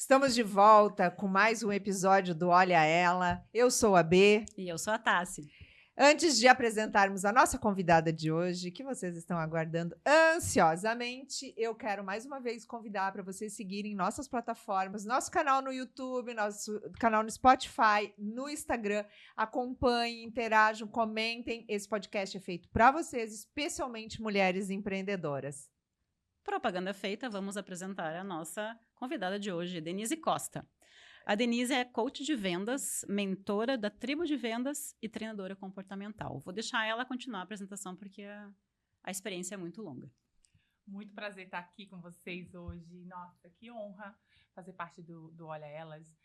Estamos de volta com mais um episódio do Olha Ela. Eu sou a B. E eu sou a Tassi. Antes de apresentarmos a nossa convidada de hoje, que vocês estão aguardando ansiosamente, eu quero mais uma vez convidar para vocês seguirem nossas plataformas, nosso canal no YouTube, nosso canal no Spotify, no Instagram. Acompanhem, interajam, comentem. Esse podcast é feito para vocês, especialmente mulheres empreendedoras. Propaganda feita, vamos apresentar a nossa convidada de hoje, Denise Costa. A Denise é coach de vendas, mentora da tribo de vendas e treinadora comportamental. Vou deixar ela continuar a apresentação porque a experiência é muito longa. Muito prazer estar aqui com vocês hoje. Nossa, que honra fazer parte do Olha Elas.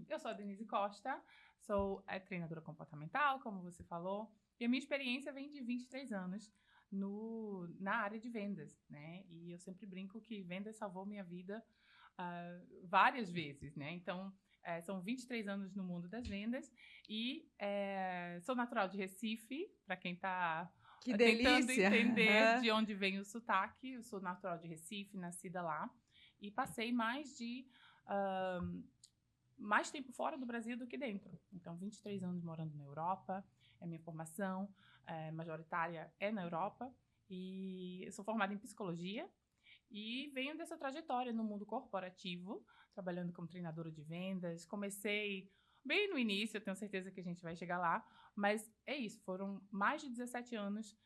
Eu sou a Denise Costa, sou treinadora comportamental, como você falou, e a minha experiência vem de 23 anos na área de vendas, né? E eu sempre brinco que vendas salvou minha vida várias vezes, né? Então, são 23 anos no mundo das vendas e sou natural de Recife, para quem está tentando entender de onde vem o sotaque. Eu sou natural de Recife, nascida lá, e passei mais tempo fora do Brasil do que dentro. Então, 23 anos morando na Europa, é minha formação majoritária é na Europa, e eu sou formada em psicologia e venho dessa trajetória no mundo corporativo, trabalhando como treinadora de vendas. Comecei bem no início, eu tenho certeza que a gente vai chegar lá, mas é isso, foram mais de 17 anos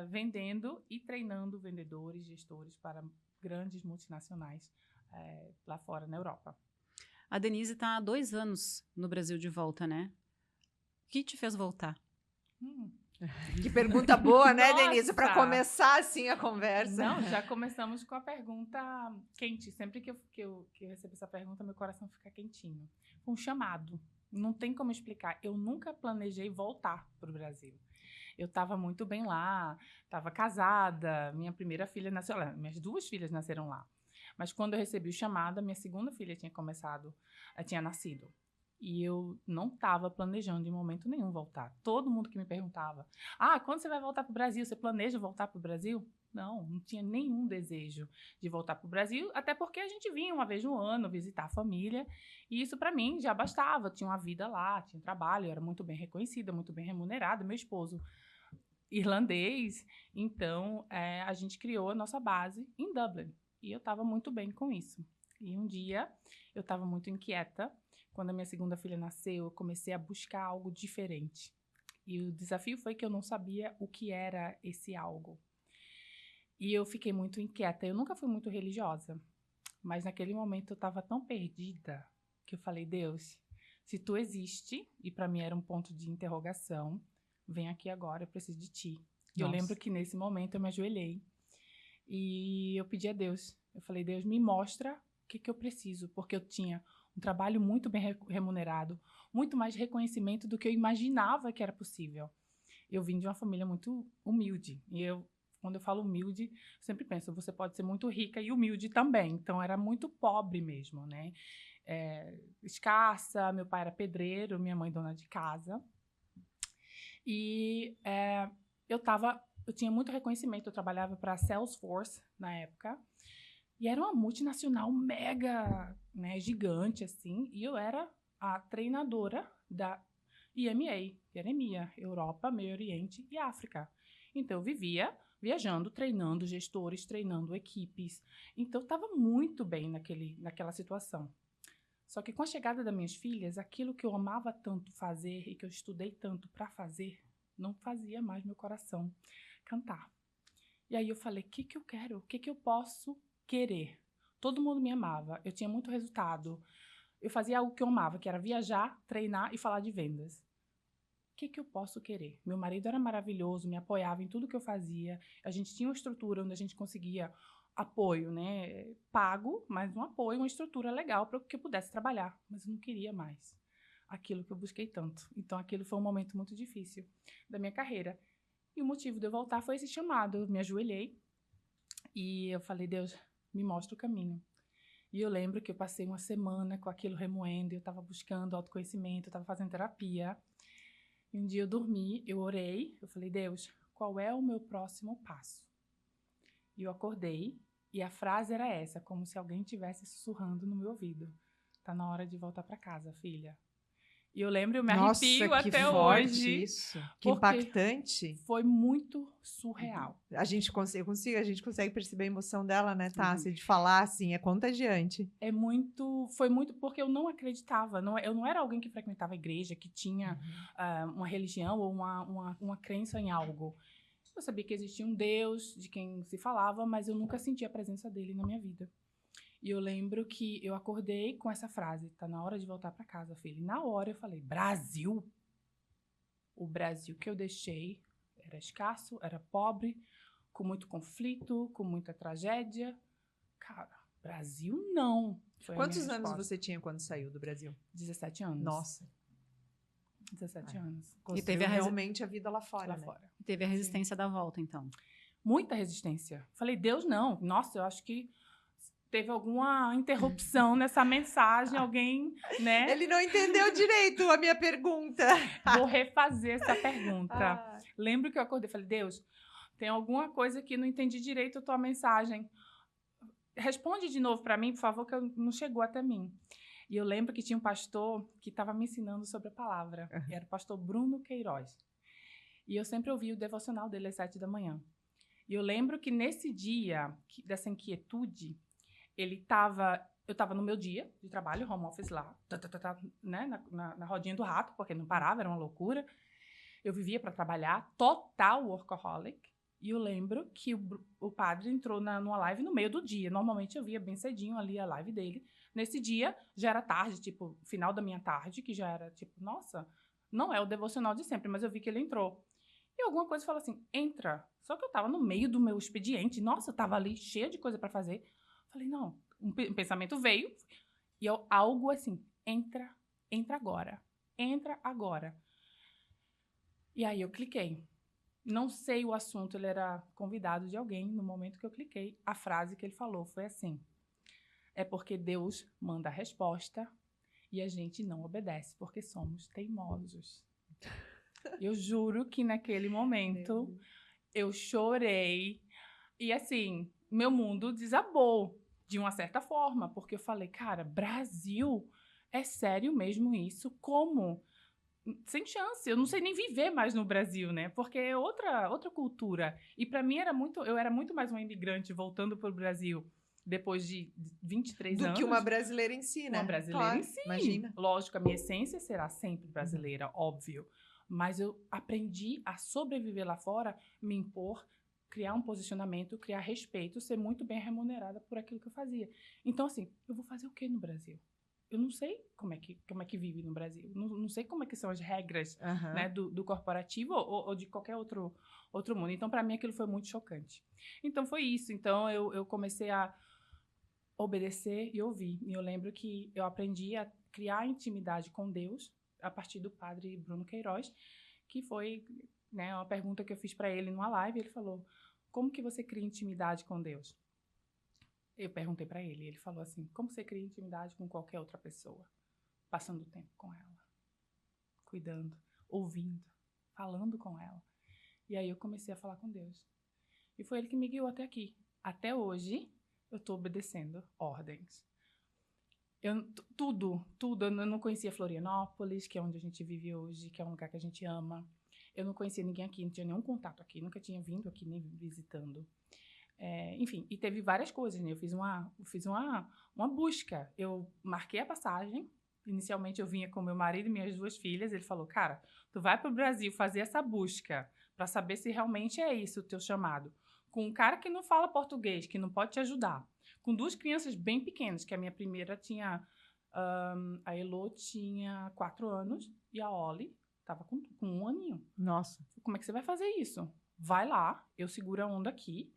vendendo e treinando vendedores, gestores para grandes multinacionais lá fora na Europa. A Denise está há 2 anos no Brasil de volta, né? O que te fez voltar? Que pergunta boa, né, Nossa! Denise? Para começar assim a conversa. Não, já começamos com a pergunta quente. Sempre que eu recebo essa pergunta, meu coração fica quentinho. Um chamado. Não tem como explicar. Eu nunca planejei voltar para o Brasil. Eu estava muito bem lá, estava casada, minha primeira filha nasceu lá, minhas 2 filhas nasceram lá. Mas quando eu recebi o chamado, a minha segunda filha tinha nascido. E eu não estava planejando em momento nenhum voltar. Todo mundo que me perguntava, quando você vai voltar para o Brasil? Você planeja voltar para o Brasil? Não tinha nenhum desejo de voltar para o Brasil, até porque a gente vinha uma vez no ano visitar a família, e isso para mim já bastava. Tinha uma vida lá, tinha trabalho, eu era muito bem reconhecida, muito bem remunerada, meu esposo irlandês, então a gente criou a nossa base em Dublin, e eu estava muito bem com isso. E um dia eu estava muito inquieta. Quando a minha segunda filha nasceu, eu comecei a buscar algo diferente. E o desafio foi que eu não sabia o que era esse algo. E eu fiquei muito inquieta. Eu nunca fui muito religiosa, mas naquele momento eu estava tão perdida que eu falei, Deus, se tu existe, e para mim era um ponto de interrogação, vem aqui agora, eu preciso de ti. E eu lembro que nesse momento eu me ajoelhei e eu pedi a Deus. Eu falei, Deus, me mostra o que eu preciso, porque eu tinha um trabalho muito bem remunerado, muito mais reconhecimento do que eu imaginava que era possível. Eu vim de uma família muito humilde, e quando eu falo humilde, eu sempre penso, você pode ser muito rica e humilde também. Então, era muito pobre mesmo, né? Escassa, meu pai era pedreiro, minha mãe dona de casa. E eu tinha muito reconhecimento, eu trabalhava para a Salesforce na época, e era uma multinacional mega, né, gigante, assim, e eu era a treinadora da EMEA, que era EMEA, Europa, Meio Oriente e África. Então, eu vivia viajando, treinando gestores, treinando equipes. Então, eu estava muito bem naquela situação. Só que com a chegada das minhas filhas, aquilo que eu amava tanto fazer e que eu estudei tanto para fazer, não fazia mais meu coração cantar. E aí eu falei, o que eu quero? O que eu posso querer? Todo mundo me amava, eu tinha muito resultado. Eu fazia algo que eu amava, que era viajar, treinar e falar de vendas. O que eu posso querer? Meu marido era maravilhoso, me apoiava em tudo que eu fazia. A gente tinha uma estrutura onde a gente conseguia apoio, né? Pago, mas um apoio, uma estrutura legal para que eu pudesse trabalhar. Mas eu não queria mais aquilo que eu busquei tanto. Então, aquilo foi um momento muito difícil da minha carreira. E o motivo de eu voltar foi esse chamado. Eu me ajoelhei e eu falei, Deus, me mostra o caminho. E eu lembro que eu passei uma semana com aquilo remoendo, eu estava buscando autoconhecimento, eu estava fazendo terapia. E um dia eu dormi, eu orei, eu falei, Deus, qual é o meu próximo passo? E eu acordei E a frase era essa, como se alguém estivesse sussurrando no meu ouvido. Tá na hora de voltar para casa, filha. E eu lembro, eu me arrepio Nossa, que até forte hoje. isso. Que Porque impactante. foi muito surreal. A gente consegue perceber a emoção dela, né, Tássia? De falar assim, é contagiante. Foi muito porque eu não acreditava. Eu não era alguém que frequentava a igreja, que tinha uma religião ou uma crença em algo. Eu sabia que existia um Deus de quem se falava, mas eu nunca senti a presença dele na minha vida. E eu lembro que eu acordei com essa frase, tá na hora de voltar para casa, filho. E na hora eu falei, Brasil? O Brasil que eu deixei era escasso, era pobre, com muito conflito, com muita tragédia. Cara, Brasil não. Foi Quantos anos você tinha quando saiu do Brasil? 17 anos. Nossa. 17 anos. E teve realmente a vida lá fora, Lá né? fora. Teve a resistência da volta, então. Muita resistência. Falei, Deus, não. Nossa, eu acho que teve alguma interrupção nessa mensagem, alguém, né? Ele não entendeu direito a minha pergunta. Vou refazer essa pergunta. Lembro que eu acordei e falei, Deus, tem alguma coisa que não entendi direito a tua mensagem. Responde de novo para mim, por favor, que não chegou até mim. E eu lembro que tinha um pastor que estava me ensinando sobre a palavra. E era o pastor Bruno Queiroz. E eu sempre ouvia o devocional dele às 7 da manhã. E eu lembro que nesse dia dessa inquietude, eu estava no meu dia de trabalho, home office lá, né, na rodinha do rato, porque não parava, era uma loucura. Eu vivia para trabalhar, total workaholic. E eu lembro que o padre entrou numa live no meio do dia. Normalmente eu via bem cedinho ali a live dele. Nesse dia, já era tarde, tipo, final da minha tarde, que já era, tipo, nossa, não é o devocional de sempre, mas eu vi que ele entrou. E alguma coisa falou assim, entra. Só que eu tava no meio do meu expediente. Nossa, eu tava ali cheia de coisa para fazer. Falei, não. Um pensamento veio. E algo assim, entra agora. Entra agora. E aí eu cliquei. Não sei o assunto, ele era convidado de alguém. No momento que eu cliquei, a frase que ele falou foi assim: é porque Deus manda a resposta e a gente não obedece, porque somos teimosos. Eu juro que naquele momento eu chorei e assim, meu mundo desabou de uma certa forma, porque eu falei, cara, Brasil, é sério mesmo isso? Como? Sem chance, eu não sei nem viver mais no Brasil, né? Porque é outra cultura. E para mim eu era muito mais uma imigrante voltando para o Brasil depois de 23 anos. Do que uma brasileira em si, né? Uma brasileira em si. Imagina. Lógico, a minha essência será sempre brasileira, óbvio. Mas eu aprendi a sobreviver lá fora, me impor, criar um posicionamento, criar respeito, ser muito bem remunerada por aquilo que eu fazia. Então, assim, eu vou fazer o quê no Brasil? Eu não sei como é que vive no Brasil. Não sei como é que são as regras né, do corporativo ou de qualquer outro mundo. Então, para mim, aquilo foi muito chocante. Então, foi isso. Então, eu comecei a obedecer e ouvir. E eu lembro que eu aprendi a criar intimidade com Deus a partir do padre Bruno Queiroz, que foi né, uma pergunta que eu fiz para ele numa live. Ele falou, como que você cria intimidade com Deus? Eu perguntei para ele, ele falou assim, como você cria intimidade com qualquer outra pessoa? Passando tempo com ela, cuidando, ouvindo, falando com ela. E aí eu comecei a falar com Deus. E foi ele que me guiou até aqui. Até hoje, eu estou obedecendo ordens. Tudo. Eu não conhecia Florianópolis, que é onde a gente vive hoje, que é um lugar que a gente ama. Eu não conhecia ninguém aqui, não tinha nenhum contato aqui, nunca tinha vindo aqui nem visitando. Enfim, e teve várias coisas, né? Eu fiz uma busca. Eu marquei a passagem. Inicialmente eu vinha com meu marido e minhas 2 filhas. Ele falou, cara, tu vai para o Brasil fazer essa busca para saber se realmente é isso o teu chamado. Com um cara que não fala português, que não pode te ajudar. Com 2 crianças bem pequenas, que a minha primeira tinha... a Elô tinha 4 anos e a Oli estava com 1 aninho. Nossa. Como é que você vai fazer isso? Vai lá, eu seguro a onda aqui.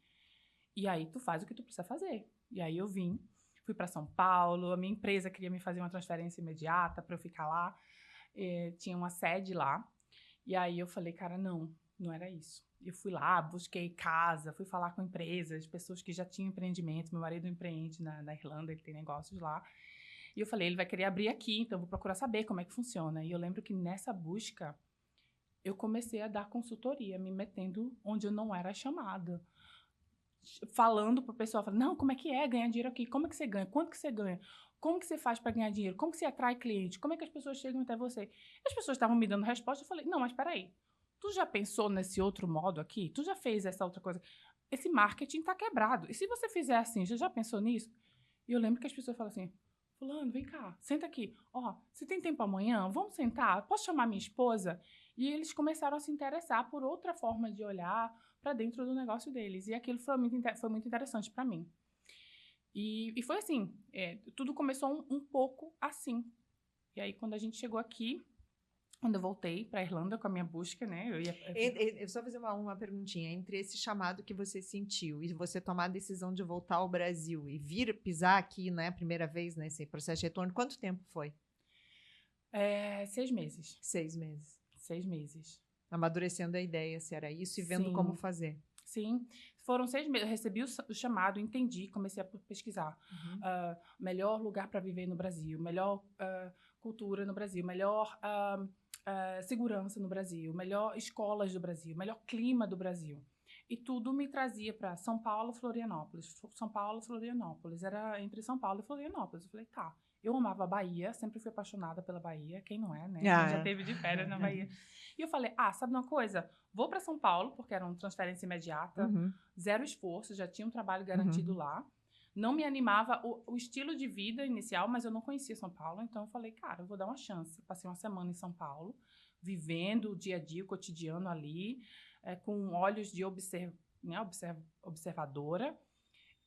E aí tu faz o que tu precisa fazer. E aí eu fui para São Paulo, a minha empresa queria me fazer uma transferência imediata para eu ficar lá. Tinha uma sede lá. E aí eu falei, cara, não era isso. Eu fui lá, busquei casa, fui falar com empresas, pessoas que já tinham empreendimentos. Meu marido empreende na Irlanda, ele tem negócios lá. E eu falei, ele vai querer abrir aqui, então eu vou procurar saber como é que funciona. E eu lembro que nessa busca, eu comecei a dar consultoria, me metendo onde eu não era chamada. falando pro pessoal, falando, não, como é que é ganhar dinheiro aqui? Como é que você ganha? Quanto que você ganha? Como que você faz para ganhar dinheiro? Como que você atrai cliente? Como é que as pessoas chegam até você? E as pessoas estavam me dando resposta, eu falei, não, mas peraí, tu já pensou nesse outro modo aqui? Tu já fez essa outra coisa? Esse marketing tá quebrado. E se você fizer assim, já pensou nisso? E eu lembro que as pessoas falam assim, fulano, vem cá, senta aqui. Ó, você tem tempo amanhã? Vamos sentar? Posso chamar minha esposa? E eles começaram a se interessar por outra forma de olhar para dentro do negócio deles. E aquilo foi muito interessante para mim. E foi assim, tudo começou um pouco assim. E aí, quando a gente chegou aqui, quando eu voltei para a Irlanda com a minha busca, né? Eu só fazer uma perguntinha. Entre esse chamado que você sentiu e você tomar a decisão de voltar ao Brasil e vir pisar aqui, né, primeira vez nesse processo de retorno, quanto tempo foi? 6 meses. 6 meses. 6 meses. Amadurecendo a ideia, se era isso, e vendo Sim. como fazer. Sim, foram 6 meses. Eu recebi o chamado, entendi, comecei a pesquisar. Melhor lugar para viver no Brasil, melhor cultura no Brasil, melhor segurança no Brasil, melhor escolas do Brasil, melhor clima do Brasil. E tudo me trazia para São Paulo, Florianópolis. São Paulo, Florianópolis. Era entre São Paulo e Florianópolis. Eu falei, tá. Eu amava a Bahia, sempre fui apaixonada pela Bahia. Quem não é, né? Quem já teve de férias na Bahia. E eu falei, sabe uma coisa? Vou para São Paulo, porque era uma transferência imediata. Zero esforço, já tinha um trabalho garantido lá. Não me animava o estilo de vida inicial, mas eu não conhecia São Paulo. Então eu falei, cara, eu vou dar uma chance. Passei uma semana em São Paulo, vivendo o dia a dia, o cotidiano ali, com olhos de observadora,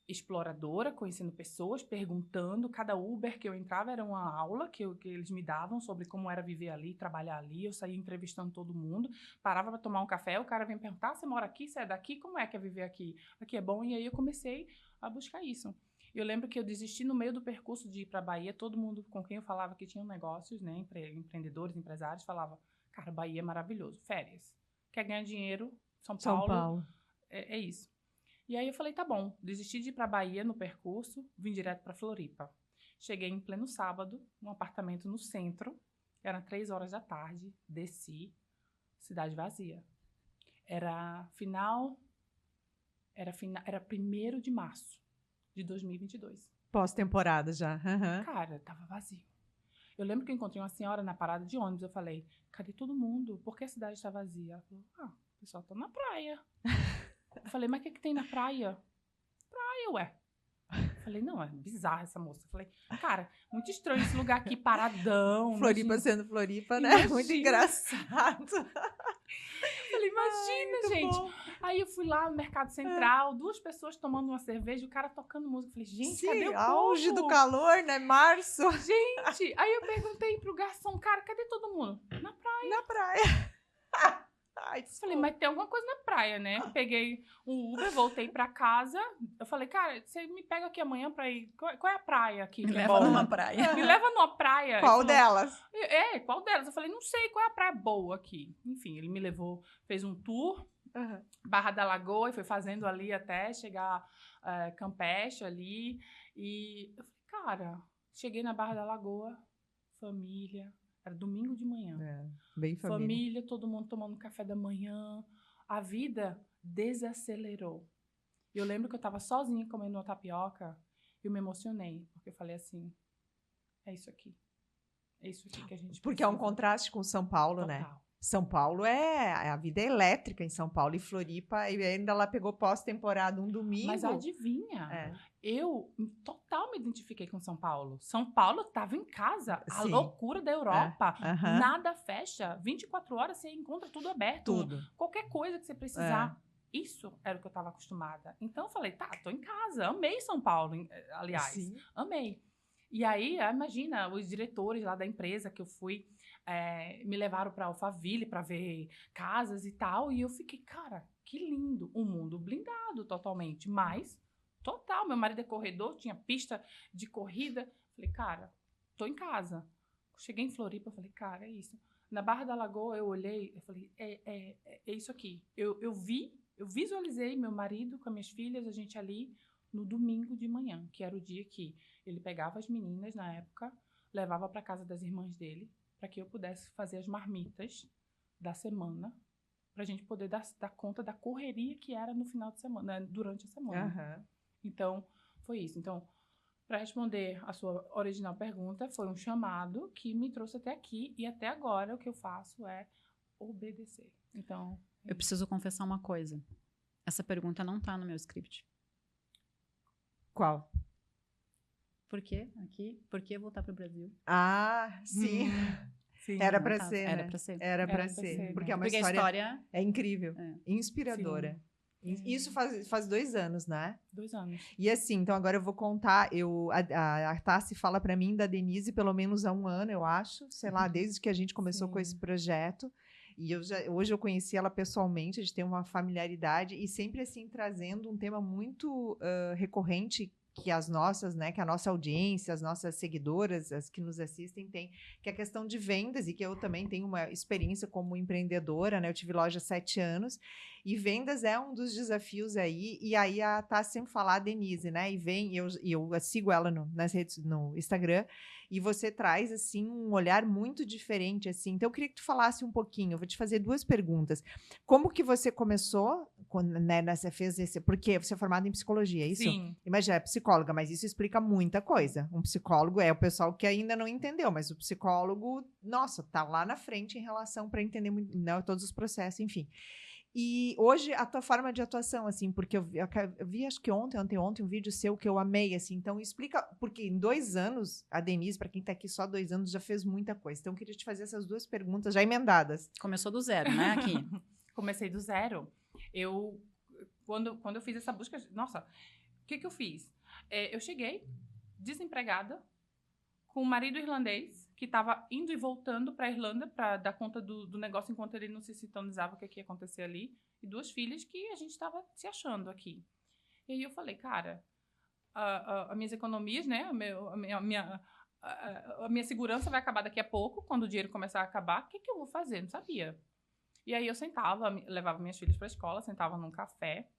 exploradora, conhecendo pessoas, perguntando. Cada Uber que eu entrava era uma aula que eles me davam sobre como era viver ali, trabalhar ali. Eu saía entrevistando todo mundo, parava para tomar um café, o cara vinha perguntar, você mora aqui, você é daqui, como é que é viver aqui? Aqui é bom? E aí eu comecei a buscar isso. Eu lembro que eu desisti no meio do percurso de ir para a Bahia. Todo mundo com quem eu falava que tinham negócios, né, empreendedores, empresários, falava, cara, Bahia é maravilhoso, férias. Quer ganhar dinheiro? São Paulo. É isso. E aí eu falei, tá bom, desisti de ir para Bahia no percurso, vim direto para Floripa. Cheguei em pleno sábado, num apartamento no centro, eram 3 horas da tarde, desci, cidade vazia. Era 1º de março de 2022. Pós-temporada já. Cara, tava vazio. Eu lembro que eu encontrei uma senhora na parada de ônibus, eu falei, cadê todo mundo? Por que a cidade está vazia? Ela falou, o pessoal tá na praia. Eu falei, mas o que tem na praia? Praia, ué. Eu falei, não, é bizarra essa moça. Eu falei, cara, muito estranho esse lugar aqui, paradão. Floripa sendo Floripa, né? Imagina. Muito engraçado. Eu falei, imagina, gente. Bom. Aí eu fui lá no Mercado Central, 2 pessoas tomando uma cerveja, o cara tocando música. Eu falei, gente, Sim, cadê o auge povo? do calor, né? Março. Gente, aí eu perguntei pro garçom, cara, cadê todo mundo? Na praia. Na praia. Ai, Falei, mas tem alguma coisa na praia, né? Peguei um Uber, voltei pra casa. Eu falei, cara, você me pega aqui amanhã pra ir... Qual é a praia aqui? Me que é leva boa? numa praia. Me leva numa praia. qual Ele falou, delas? Qual delas? Eu falei, não sei qual é a praia boa aqui. Enfim, ele me levou, fez um tour, Barra da Lagoa, e foi fazendo ali até chegar Campeche ali. E eu falei, cara, cheguei na Barra da Lagoa, família... Era domingo de manhã. Bem família. Todo mundo tomando café da manhã. A vida desacelerou. Eu lembro que eu estava sozinha comendo uma tapioca e eu me emocionei, porque eu falei assim, é isso aqui. É isso aqui que a gente Porque é um contraste com São Paulo, Total. né? São Paulo a vida é elétrica em São Paulo, e Floripa, e ainda ela pegou pós-temporada um domingo. Mas adivinha, eu total me identifiquei com São Paulo. São Paulo estava em casa, a loucura da Europa, nada fecha, 24 horas você encontra tudo aberto. Tudo. Qualquer coisa que você precisar. Isso era o que eu estava acostumada. Então eu falei, tô em casa, amei São Paulo, aliás, amei. E aí, imagina, os diretores lá da empresa que eu fui, me levaram para Alphaville para ver casas e tal, e eu fiquei, cara, que lindo, um mundo blindado totalmente, mas total, meu marido é corredor, tinha pista de corrida, falei, cara, tô em casa. Cheguei em Floripa, falei, cara, é isso. Na Barra da Lagoa eu olhei, eu falei, é isso aqui. Eu visualizei meu marido com as minhas filhas, a gente ali no domingo de manhã, que era o dia que ele pegava as meninas na época, levava para casa das irmãs dele, para que eu pudesse fazer as marmitas da semana pra gente poder dar conta da correria que era no final de semana, né, durante a semana. Aham. Então, foi isso. Então, para responder a sua original pergunta, foi um chamado que me trouxe até aqui e até agora o que eu faço é obedecer. Então, Eu preciso confessar uma coisa. Essa pergunta não tá no meu script. Qual? Por quê? Aqui? Por que voltar pro Brasil? Ah, sim. sim. Era Não pra tá. ser, Era né? pra ser. Era pra Era pra ser. ser, Porque né? é uma Porque a história... é incrível, É. inspiradora. Isso faz 2 anos, né? 2 anos. E assim, então agora eu vou contar. A Tassi fala pra mim da Denise pelo menos há 1 ano, eu acho. Sei lá, desde que a gente começou com Sim. esse projeto. E hoje eu conheci ela pessoalmente, a gente tem uma familiaridade. E sempre assim, trazendo um tema muito recorrente que as nossas, né, que a nossa audiência, as nossas seguidoras, as que nos assistem, tem, que é a questão de vendas, e que eu também tenho uma experiência como empreendedora, né, eu tive loja há 7 anos, e vendas é um dos desafios aí, e aí a Tassi sempre fala, a Denise, né, e eu sigo ela nas redes, no Instagram, e você traz, assim, um olhar muito diferente, assim, então eu queria que tu falasse um pouquinho, eu vou te fazer 2 perguntas. Como que você começou, né, porque você é formada em psicologia, é isso? Sim. Imagina, é psicóloga, mas isso explica muita coisa. Um psicólogo é o pessoal que ainda não entendeu, mas o psicólogo, nossa, tá lá na frente em relação para entender muito, né, todos os processos, enfim. E hoje a tua forma de atuação, assim, porque eu vi acho que ontem um vídeo seu que eu amei, assim, então explica, porque em 2 anos, a Denise, para quem tá aqui só 2 anos, já fez muita coisa. Então eu queria te fazer essas 2 perguntas já emendadas. Começou do zero, né, aqui. Comecei do zero. Quando eu fiz essa busca, nossa, o que eu fiz? Eu cheguei desempregada, com um marido irlandês, que estava indo e voltando para a Irlanda para dar conta do negócio enquanto ele não se sintonizava o que ia acontecer ali, e 2 filhas que a gente estava se achando aqui. E aí eu falei, cara, as minhas economias, né, a minha segurança vai acabar daqui a pouco, quando o dinheiro começar a acabar, o que eu vou fazer? Não sabia. E aí eu sentava, levava minhas filhas para a escola, sentava num café,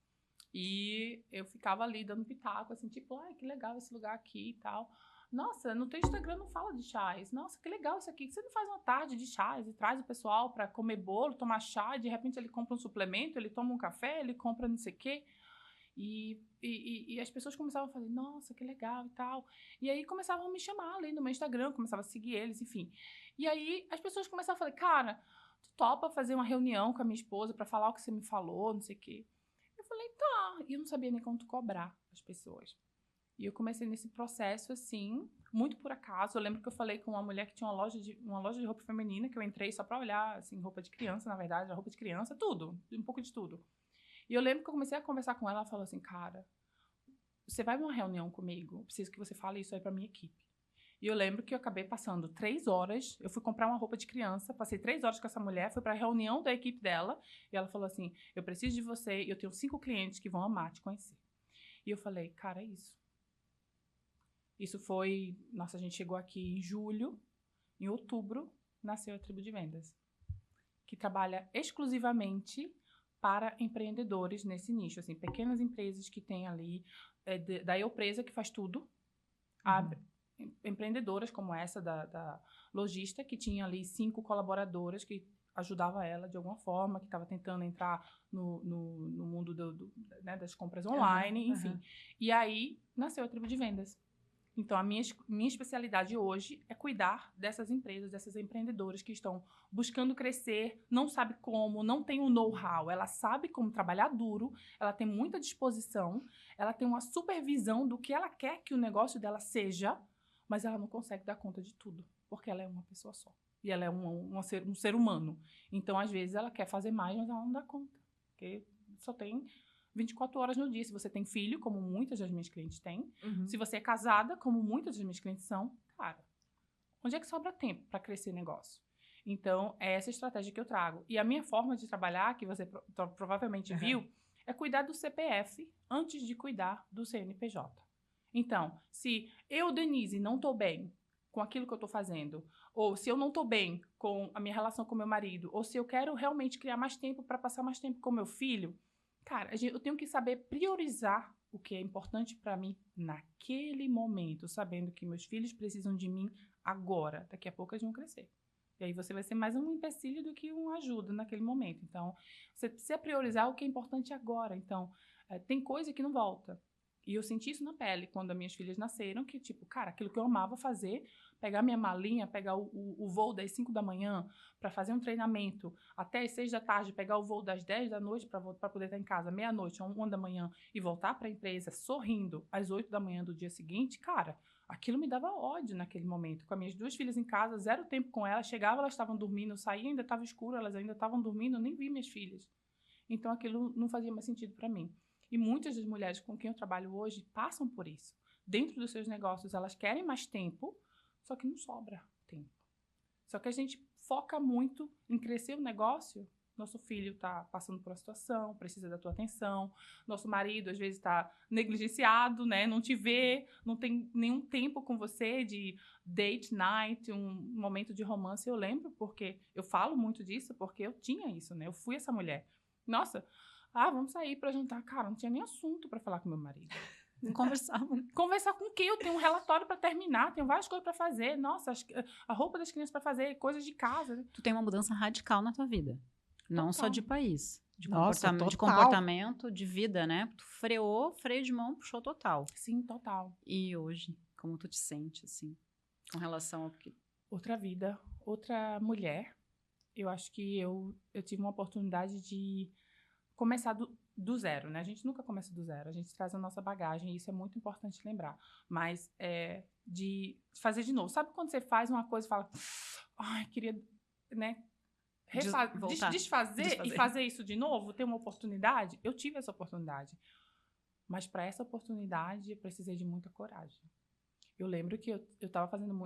e eu ficava ali dando pitaco, assim, tipo, ai, que legal esse lugar aqui e tal. Nossa, no teu Instagram não fala de chás. Nossa, que legal isso aqui. Você não faz uma tarde de chás e traz o pessoal para comer bolo, tomar chá, e de repente ele compra um suplemento, ele toma um café, ele compra não sei o quê. E as pessoas começavam a fazer, nossa, que legal e tal. E aí começavam a me chamar ali no meu Instagram, começava a seguir eles, enfim. E aí as pessoas começavam a falar, cara, tu topa fazer uma reunião com a minha esposa para falar o que você me falou, não sei o quê. Eu falei, tá. E eu não sabia nem quanto cobrar as pessoas. E eu comecei nesse processo, assim, muito por acaso. Eu lembro que eu falei com uma mulher que tinha uma loja de roupa feminina, que eu entrei só pra olhar, assim, roupa de criança, na verdade, roupa de criança, tudo, um pouco de tudo. E eu lembro que eu comecei a conversar com ela, ela falou assim, cara, você vai numa reunião comigo, eu preciso que você fale isso aí pra minha equipe. E eu lembro que eu acabei passando 3 horas, eu fui comprar uma roupa de criança, passei 3 horas com essa mulher, fui pra reunião da equipe dela, e ela falou assim, eu preciso de você, eu tenho 5 clientes que vão amar te conhecer. E eu falei, cara, é isso. Isso foi... Nossa, a gente chegou aqui em julho. Em outubro, nasceu a Tribo de Vendas, que trabalha exclusivamente para empreendedores nesse nicho. Assim, pequenas empresas que têm ali... da Eupresa, que faz tudo. Empreendedoras como essa da Logista, que tinha ali 5 colaboradoras que ajudava ela de alguma forma, que estava tentando entrar no mundo né, das compras online, enfim. E aí, nasceu a Tribo de Vendas. Então, a minha especialidade hoje é cuidar dessas empresas, dessas empreendedoras que estão buscando crescer, não sabe como, não tem o know-how. Ela sabe como trabalhar duro, ela tem muita disposição, ela tem uma supervisão do que ela quer que o negócio dela seja, mas ela não consegue dar conta de tudo, porque ela é uma pessoa só. E ela é um ser humano. Então, às vezes, ela quer fazer mais, mas ela não dá conta. Porque só tem 24 horas no dia. Se você tem filho, como muitas das minhas clientes têm, se você é casada, como muitas das minhas clientes são, cara, onde é que sobra tempo para crescer negócio? Então, é essa estratégia que eu trago. E a minha forma de trabalhar, que você provavelmente viu, é cuidar do CPF antes de cuidar do CNPJ. Então, se eu, Denise, não estou bem com aquilo que eu estou fazendo, ou se eu não estou bem com a minha relação com meu marido, ou se eu quero realmente criar mais tempo para passar mais tempo com meu filho, cara, eu tenho que saber priorizar o que é importante para mim naquele momento, sabendo que meus filhos precisam de mim agora. Daqui a pouco eles vão crescer. E aí você vai ser mais um empecilho do que uma ajuda naquele momento. Então, você precisa priorizar o que é importante agora. Então, tem coisa que não volta. E eu senti isso na pele quando as minhas filhas nasceram, que tipo, cara, aquilo que eu amava fazer, pegar minha malinha, pegar o voo das 5 da manhã para fazer um treinamento até as 6 da tarde, pegar o voo das 10 da noite para poder estar em casa meia-noite, 1 da manhã e voltar para a empresa sorrindo às 8 da manhã do dia seguinte, cara, aquilo me dava ódio naquele momento. Com as minhas 2 filhas em casa, 0 tempo com elas, chegava, elas estavam dormindo, eu saía, ainda estava escuro, elas ainda estavam dormindo, eu nem vi minhas filhas. Então aquilo não fazia mais sentido para mim. E muitas das mulheres com quem eu trabalho hoje passam por isso. Dentro dos seus negócios, elas querem mais tempo, só que não sobra tempo. Só que a gente foca muito em crescer o negócio. Nosso filho está passando por uma situação, precisa da tua atenção. Nosso marido, às vezes, está negligenciado, né? Não te vê, não tem nenhum tempo com você de date night, um momento de romance. Eu lembro, porque eu falo muito disso, porque eu tinha isso, né? Eu fui essa mulher. Nossa, vamos sair para jantar. Cara, não tinha nem assunto para falar com meu marido. Conversar com quem? Eu tenho um relatório para terminar, tenho várias coisas para fazer. Nossa, a roupa das crianças para fazer, coisas de casa. Tu tem uma mudança radical na tua vida. Não Total. só de país. De Nossa, comportamento, de vida, né? Tu freio de mão, puxou total. Sim, total. E hoje, como tu te sente, assim, com relação ao que... Outra vida, outra mulher. Eu acho que eu tive uma oportunidade de começar do zero, né? A gente nunca começa do zero, a gente traz a nossa bagagem, e isso é muito importante lembrar. Mas de fazer de novo. Sabe quando você faz uma coisa e fala, ai, queria, né? Desfazer e fazer isso de novo, ter uma oportunidade? Eu tive essa oportunidade. Mas para essa oportunidade, eu precisei de muita coragem. Eu lembro que eu estava fazendo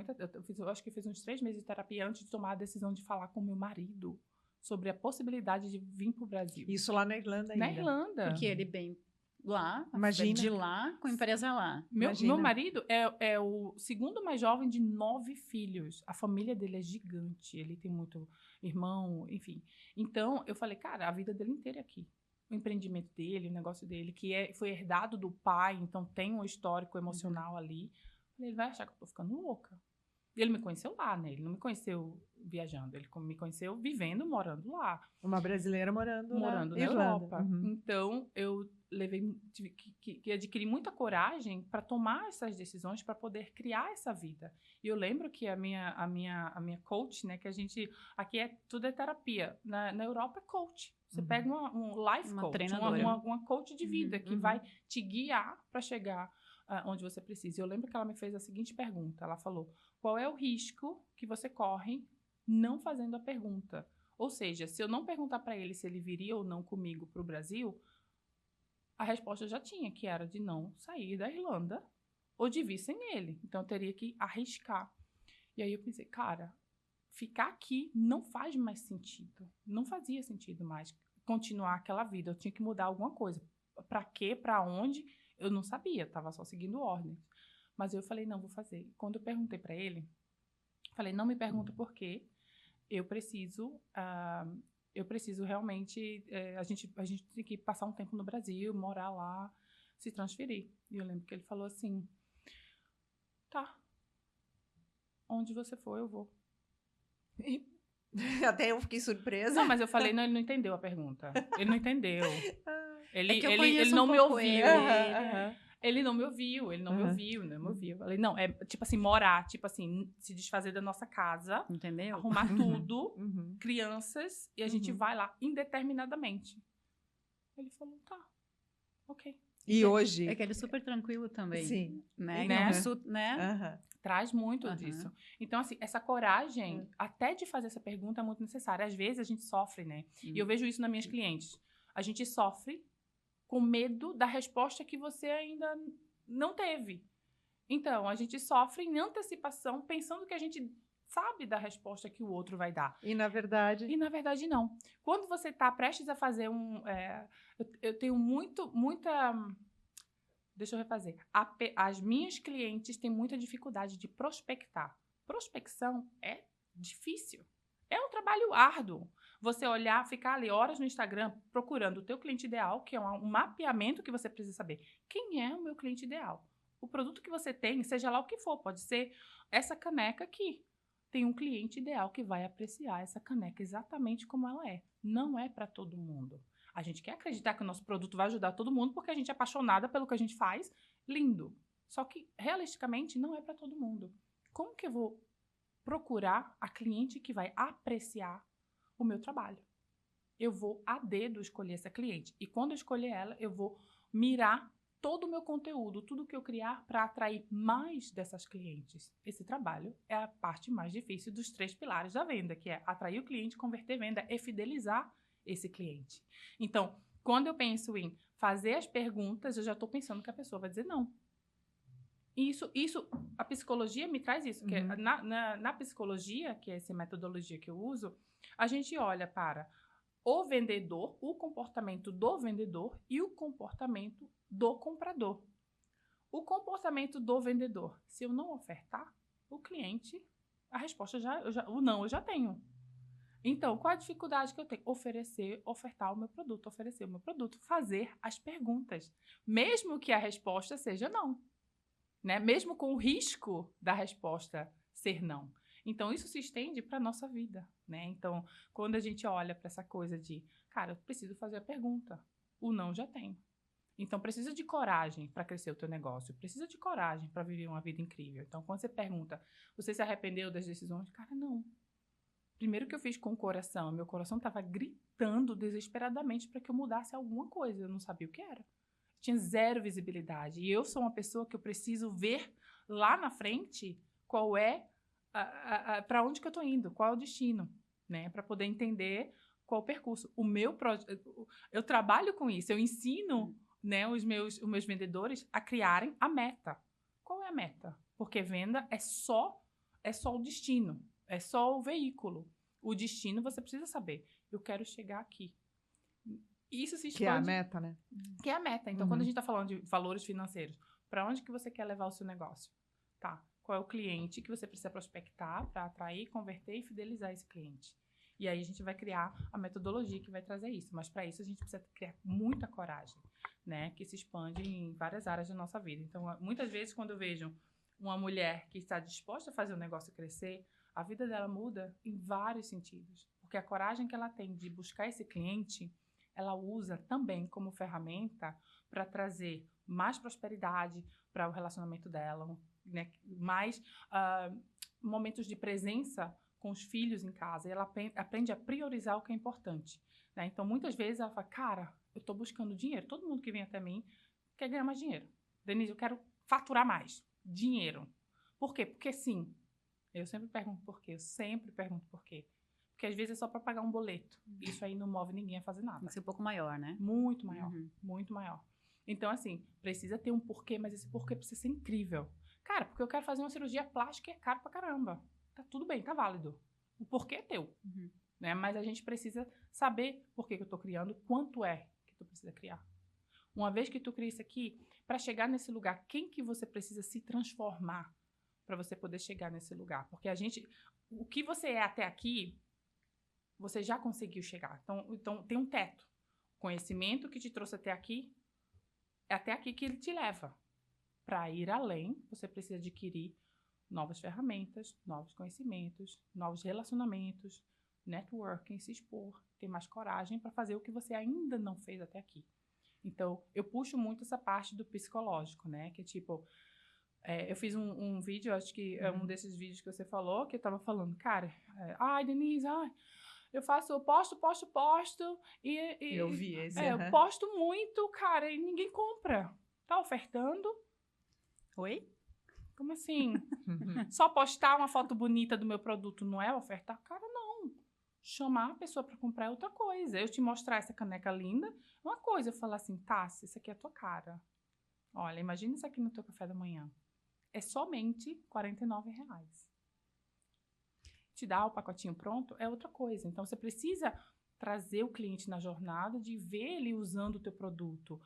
eu acho que fiz uns 3 meses de terapia antes de tomar a decisão de falar com meu marido sobre a possibilidade de vir para o Brasil. Isso lá na Irlanda ainda. Na Irlanda. Porque ele bem lá, Imagina. de lá, com a empresa lá. Meu marido é o segundo mais jovem de 9 filhos. A família dele é gigante. Ele tem muito irmão, enfim. Então, eu falei, cara, a vida dele inteira é aqui. O empreendimento dele, o negócio dele, que foi herdado do pai, então tem um histórico emocional ali. Ele vai achar que eu tô ficando louca. E ele me conheceu lá, né? Ele não me conheceu viajando. Ele me conheceu vivendo, morando lá. Uma brasileira morando na Europa. Uhum. Então, eu tive que adquirir muita coragem para tomar essas decisões, para poder criar essa vida. E eu lembro que a minha coach, né? Que a gente... Aqui tudo é terapia. Na Europa é coach. Você pega um life coach, uma coach de vida que vai te guiar para chegar onde você precisa. Eu lembro que ela me fez a seguinte pergunta. Ela falou, qual é o risco que você corre não fazendo a pergunta? Ou seja, se eu não perguntar para ele se ele viria ou não comigo para o Brasil, a resposta eu já tinha, que era de não sair da Irlanda ou de vir sem ele. Então, eu teria que arriscar. E aí eu pensei, cara, ficar aqui não faz mais sentido. Não fazia sentido mais continuar aquela vida. Eu tinha que mudar alguma coisa. Para quê? Para onde? Eu não sabia, estava só seguindo ordens. Mas eu falei, não, vou fazer. Quando eu perguntei para ele, falei, não me pergunta por quê. Eu preciso realmente... a gente tem que passar um tempo no Brasil, morar lá, se transferir. E eu lembro que ele falou assim, tá, onde você for, eu vou. Até eu fiquei surpresa. Não, mas eu falei, não, ele não entendeu a pergunta. Ele não entendeu. Ele não me ouviu. Ele não me ouviu, não me ouviu. Eu falei, não, é tipo assim, morar, tipo assim, se desfazer da nossa casa. Entendeu? Arrumar tudo, crianças, e a gente vai lá indeterminadamente. Ele falou, tá, ok. E hoje? É que ele é super tranquilo também. Sim. Né? Né? Traz muito disso. Então, assim, essa coragem, até de fazer essa pergunta, é muito necessária. Às vezes a gente sofre, né? E eu vejo isso nas minhas clientes. A gente sofre com medo da resposta que você ainda não teve. Então, a gente sofre em antecipação, pensando que a gente sabe da resposta que o outro vai dar. E, na verdade... não. Quando você está prestes a fazer eu tenho muita... Deixa eu refazer. As minhas clientes têm muita dificuldade de prospectar. Prospecção é difícil. É um trabalho árduo. Você olhar, ficar ali horas no Instagram procurando o teu cliente ideal, que é um mapeamento que você precisa saber. Quem é o meu cliente ideal? O produto que você tem, seja lá o que for, pode ser essa caneca aqui. tem um cliente ideal que vai apreciar essa caneca exatamente como ela é. Não é para todo mundo. A gente quer acreditar que o nosso produto vai ajudar todo mundo porque a gente é apaixonada pelo que a gente faz. Lindo. Só que, realisticamente, não é para todo mundo. Como que eu vou procurar a cliente que vai apreciar o meu trabalho? Eu vou a dedo escolher essa cliente. E quando eu escolher ela, eu vou mirar todo o meu conteúdo, tudo que eu criar para atrair mais dessas clientes. Esse trabalho é a parte mais difícil dos 3 pilares da venda, que é atrair o cliente, converter venda e fidelizar esse cliente. Então, quando eu penso em fazer as perguntas, eu já estou pensando que a pessoa vai dizer não. Isso, a psicologia me traz isso. Que na psicologia, que é essa metodologia que eu uso, a gente olha para o vendedor, o comportamento do vendedor e o comportamento do comprador. O comportamento do vendedor, se eu não ofertar, o cliente, a resposta o não eu já tenho. Então, qual a dificuldade que eu tenho? Ofertar o meu produto, oferecer o meu produto, fazer as perguntas, mesmo que a resposta seja não, né? Mesmo com o risco da resposta ser não. Então, isso se estende para a nossa vida, né? Então, quando a gente olha para essa coisa de, cara, eu preciso fazer a pergunta, o não já tem. Então, precisa de coragem para crescer o teu negócio, precisa de coragem para viver uma vida incrível. Então, quando você pergunta, você se arrependeu das decisões? Cara, não. Primeiro que eu fiz com o coração, meu coração estava gritando desesperadamente para que eu mudasse alguma coisa, eu não sabia o que era. Tinha zero visibilidade. E eu sou uma pessoa que eu preciso ver lá na frente qual é para onde que eu estou indo, qual é o destino, né? Para poder entender qual o percurso. Eu trabalho com isso, eu ensino, né, os meus vendedores a criarem a meta. Qual é a meta? Porque venda é só o destino, é só o veículo. O destino você precisa saber. Eu quero chegar aqui. Isso se expande. Que é a meta, né? Que é a meta. Então, quando a gente está falando de valores financeiros, para onde que você quer levar o seu negócio? Tá. Qual é o cliente que você precisa prospectar para atrair, converter e fidelizar esse cliente? E aí a gente vai criar a metodologia que vai trazer isso. Mas para isso a gente precisa criar muita coragem, né? Que se expande em várias áreas da nossa vida. Então, muitas vezes, quando eu vejo uma mulher que está disposta a fazer o negócio crescer, a vida dela muda em vários sentidos. Porque a coragem que ela tem de buscar esse cliente, ela usa também como ferramenta para trazer mais prosperidade para o relacionamento dela, né? Mais momentos de presença com os filhos em casa. E ela aprende a priorizar o que é importante, né? Então, muitas vezes ela fala, cara, eu estou buscando dinheiro. Todo mundo que vem até mim quer ganhar mais dinheiro. Denise, eu quero faturar mais. Dinheiro. Por quê? Porque sim. Eu sempre pergunto por quê. Porque às vezes é só para pagar um boleto. Isso aí não move ninguém a fazer nada. Tem que ser um pouco maior, né? Muito maior. Muito maior. Então, assim, precisa ter um porquê, mas esse porquê precisa ser incrível. Cara, porque eu quero fazer uma cirurgia plástica e é caro pra caramba. Tá tudo bem, tá válido. O porquê é teu. Né? Mas a gente precisa saber por que eu tô criando, quanto é que tu precisa criar. Uma vez que tu cria isso aqui, para chegar nesse lugar, quem que você precisa se transformar para você poder chegar nesse lugar? Porque o que você é até aqui, você já conseguiu chegar. Então tem um teto. O conhecimento que te trouxe até aqui, é até aqui que ele te leva. Para ir além, você precisa adquirir novas ferramentas, novos conhecimentos, novos relacionamentos, networking, se expor, ter mais coragem para fazer o que você ainda não fez até aqui. Então, eu puxo muito essa parte do psicológico, né? Que tipo, eu fiz um vídeo, acho que é um desses vídeos que você falou, que eu tava falando, cara, Denise, eu posto e eu vi esse. eu posto muito, cara, e ninguém compra. Tá ofertando? Oi? Como assim? Só postar uma foto bonita do meu produto não é ofertar? Cara, não. Chamar a pessoa para comprar é outra coisa. Eu te mostrar essa caneca linda, é uma coisa. Eu falar assim, Tassi, isso aqui é a tua cara. Olha, imagina isso aqui no teu café da manhã. É somente R$49. Te dar o pacotinho pronto é outra coisa. Então, você precisa trazer o cliente na jornada de ver ele usando o teu produto,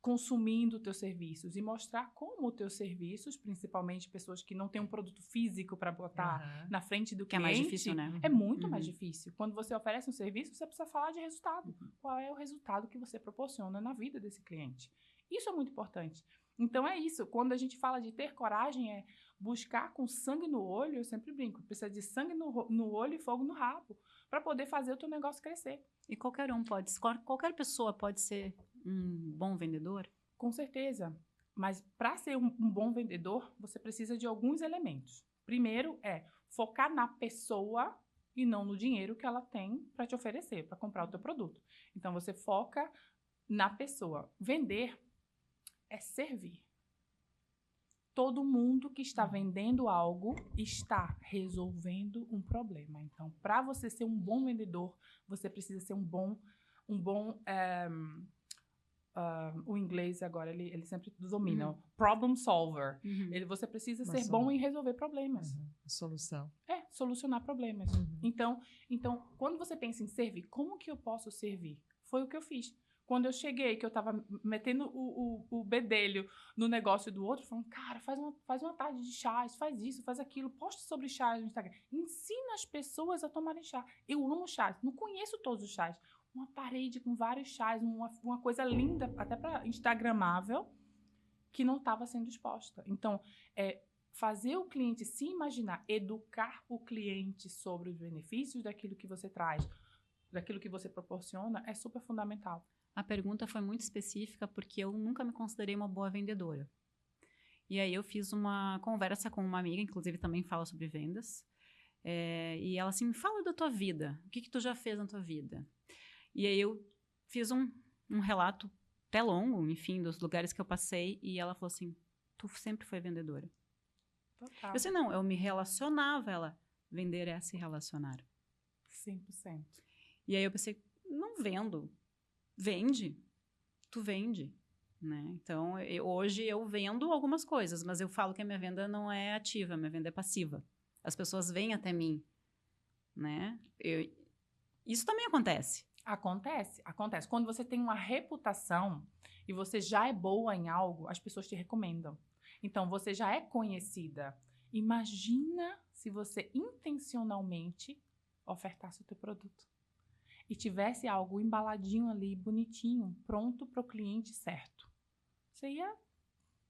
consumindo os teus serviços e mostrar como os teus serviços, principalmente pessoas que não têm um produto físico para botar na frente do cliente, que é mais difícil, né? É muito mais difícil. Quando você oferece um serviço, você precisa falar de resultado. Qual é o resultado que você proporciona na vida desse cliente? Isso é muito importante. Então, é isso. Quando a gente fala de ter coragem, é buscar com sangue no olho, eu sempre brinco, precisa de sangue no olho e fogo no rabo, para poder fazer o teu negócio crescer. E qualquer pessoa pode ser um bom vendedor? Com certeza. Mas para ser um bom vendedor, você precisa de alguns elementos. Primeiro é focar na pessoa e não no dinheiro que ela tem para te oferecer, para comprar o teu produto. Então, você foca na pessoa. Vender é servir. Todo mundo que está vendendo algo está resolvendo um problema. Então, para você ser um bom vendedor, você precisa ser o inglês agora, ele sempre domina. Problem solver. Você precisa ser bom em resolver problemas. Solução. Solucionar problemas. Então, quando você pensa em servir, como que eu posso servir? Foi o que eu fiz. Quando eu cheguei, que eu tava metendo o bedelho no negócio do outro, falando, cara, faz uma tarde de chás, faz isso, faz aquilo, posta sobre chás no Instagram. Ensina as pessoas a tomarem chá. Eu amo chás, não conheço todos os chás. Uma parede com vários chás, uma coisa linda, até para instagramável, que não estava sendo exposta. Então, fazer o cliente se imaginar, educar o cliente sobre os benefícios daquilo que você traz, daquilo que você proporciona, é super fundamental. A pergunta foi muito específica porque eu nunca me considerei uma boa vendedora. E aí eu fiz uma conversa com uma amiga, inclusive também fala sobre vendas, e ela assim, me fala da tua vida, o que tu já fez na tua vida? E aí eu fiz um relato até longo, enfim, dos lugares que eu passei, e ela falou assim, tu sempre foi vendedora. Total. Eu disse, não, eu me relacionava, ela, vender é se relacionar. 100%. E aí eu pensei, não vendo. Vende, tu vende, né? Então, hoje eu vendo algumas coisas, mas eu falo que a minha venda não é ativa, a minha venda é passiva. As pessoas vêm até mim, né? Isso também acontece. Acontece. Quando você tem uma reputação e você já é boa em algo, as pessoas te recomendam. Então, você já é conhecida. Imagina se você intencionalmente ofertasse o teu produto. E tivesse algo embaladinho ali, bonitinho, pronto para o cliente certo. Você ia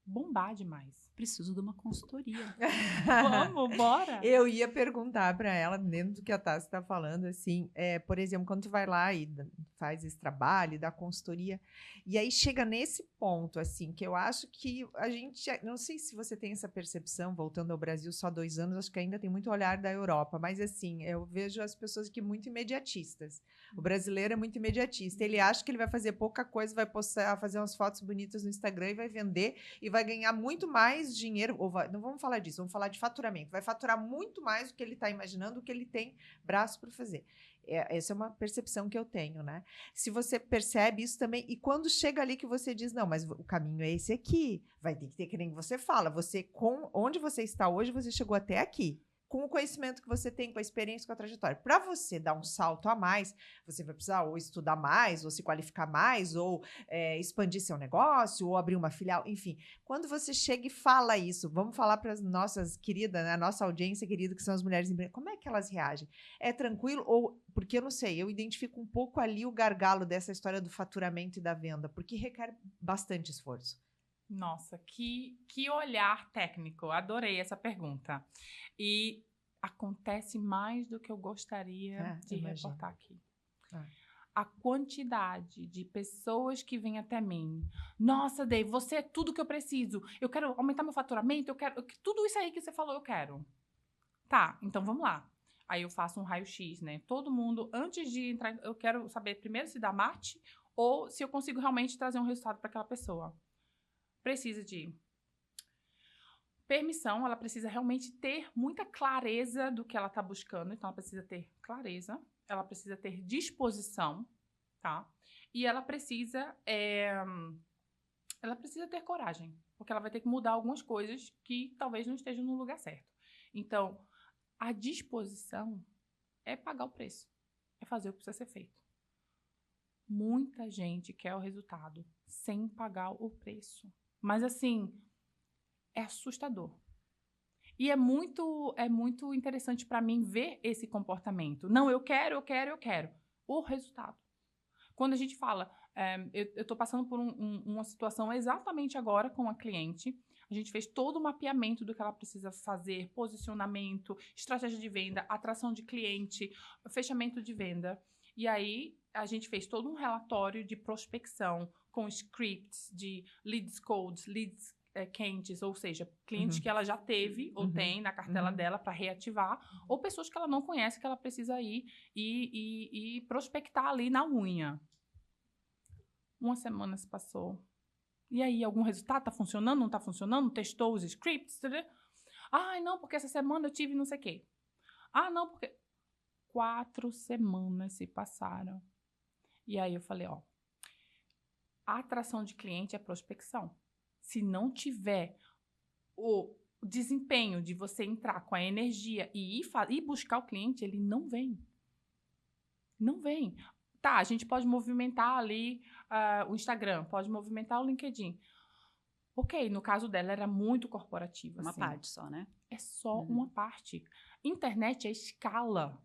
bombar demais. Preciso de uma consultoria. Vamos, bora! Eu ia perguntar para ela, dentro do que a Tassi está falando, assim, por exemplo, quando tu vai lá e faz esse trabalho, dá consultoria, e aí chega nesse ponto, assim, que eu acho que a gente, não sei se você tem essa percepção, voltando ao Brasil só 2 anos, acho que ainda tem muito olhar da Europa, mas assim, eu vejo as pessoas aqui muito imediatistas. O brasileiro é muito imediatista, ele acha que ele vai fazer pouca coisa, vai postar, fazer umas fotos bonitas no Instagram e vai vender, e vai ganhar muito mais dinheiro, não vamos falar disso, vamos falar de faturamento, vai faturar muito mais do que ele está imaginando, do que ele tem braço para fazer. Essa é uma percepção que eu tenho, né? Se você percebe isso também, e quando chega ali que você diz, não, mas o caminho é esse aqui, vai ter que ter, que nem você fala, onde você está hoje, você chegou até aqui. Com o conhecimento que você tem, com a experiência, com a trajetória. Para você dar um salto a mais, você vai precisar ou estudar mais, ou se qualificar mais, ou expandir seu negócio, ou abrir uma filial, enfim. Quando você chega e fala isso, vamos falar para as nossas queridas, né, a nossa audiência querida, que são as mulheres empreendedoras, como é que elas reagem? É tranquilo? Ou, porque eu não sei, eu identifico um pouco ali o gargalo dessa história do faturamento e da venda, porque requer bastante esforço. Nossa, que olhar técnico. Adorei essa pergunta. E acontece mais do que eu gostaria de reportar aqui. A quantidade de pessoas que vêm até mim. Nossa, Dave, você é tudo que eu preciso. Eu quero aumentar meu faturamento, tudo isso aí que você falou, eu quero. Tá, então vamos lá. Aí eu faço um raio-x, né? Todo mundo, antes de entrar, eu quero saber primeiro se dá match ou se eu consigo realmente trazer um resultado para aquela pessoa. Precisa de permissão, ela precisa realmente ter muita clareza do que ela está buscando. Então, ela precisa ter clareza, ela precisa ter disposição, tá? E ela precisa ter coragem, porque ela vai ter que mudar algumas coisas que talvez não estejam no lugar certo. Então, a disposição é pagar o preço, é fazer o que precisa ser feito. Muita gente quer o resultado sem pagar o preço. Mas, assim, é assustador. E é muito interessante para mim ver esse comportamento. Não, eu quero. O resultado. Quando a gente fala, Eu estou passando por uma situação exatamente agora com a cliente. A gente fez todo o mapeamento do que ela precisa fazer, posicionamento, estratégia de venda, atração de cliente, fechamento de venda. E aí, a gente fez todo um relatório de prospecção com scripts de leads codes, leads quentes, ou seja, clientes que ela já teve ou tem na cartela dela para reativar, ou pessoas que ela não conhece que ela precisa ir e prospectar ali na unha. Uma semana se passou. E aí, algum resultado? Tá funcionando? Não tá funcionando? Testou os scripts? Ai, não, porque essa semana eu tive não sei o quê. Ah, não, porque... 4 semanas se passaram. E aí eu falei, ó, a atração de cliente é prospecção. Se não tiver o desempenho de você entrar com a energia e ir buscar o cliente, ele não vem. Não vem. Tá, a gente pode movimentar ali o Instagram, pode movimentar o LinkedIn. Ok, no caso dela era muito corporativo. Uma assim. parte só, né? É só uma parte. Internet é escala.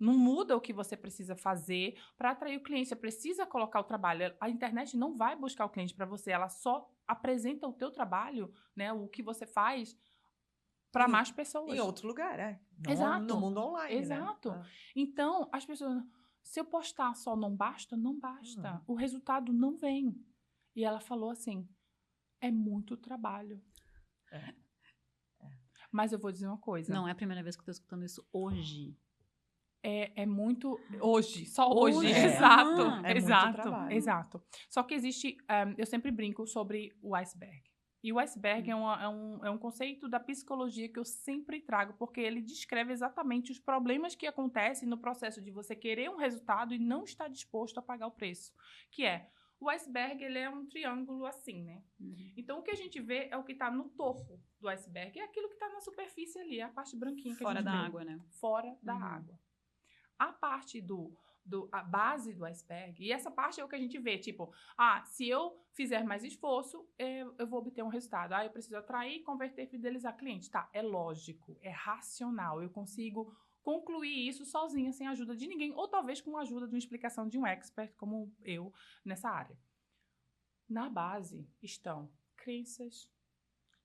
Não muda o que você precisa fazer para atrair o cliente. Você precisa colocar o trabalho. A internet não vai buscar o cliente para você. Ela só apresenta o teu trabalho, né, o que você faz, para mais pessoas. Em outro lugar, Exato. No mundo online, Exato. né? Então, as pessoas... Se eu postar só não basta, não basta. O resultado não vem. E ela falou assim, é muito trabalho. Mas eu vou dizer uma coisa. Não é a primeira vez que eu estou escutando isso hoje. É muito... Hoje, só hoje. Hoje. Exato, É exato, muito trabalho. exato. Só que existe... eu sempre brinco sobre o iceberg. E o iceberg é um conceito da psicologia que eu sempre trago, porque ele descreve exatamente os problemas que acontecem no processo de você querer um resultado e não estar disposto a pagar o preço. Que é... O iceberg, ele é um triângulo assim, né? Então, o que a gente vê é o que está no topo do iceberg. É aquilo que está na superfície ali, a parte branquinha que Fora a gente da vê. água, né? Fora da água. A parte a base do iceberg, e essa parte é o que a gente vê, tipo, se eu fizer mais esforço, eu vou obter um resultado. Eu preciso atrair, converter, fidelizar cliente. Tá, é lógico, é racional. Eu consigo concluir isso sozinha, sem a ajuda de ninguém, ou talvez com a ajuda de uma explicação de um expert como eu nessa área. Na base estão crenças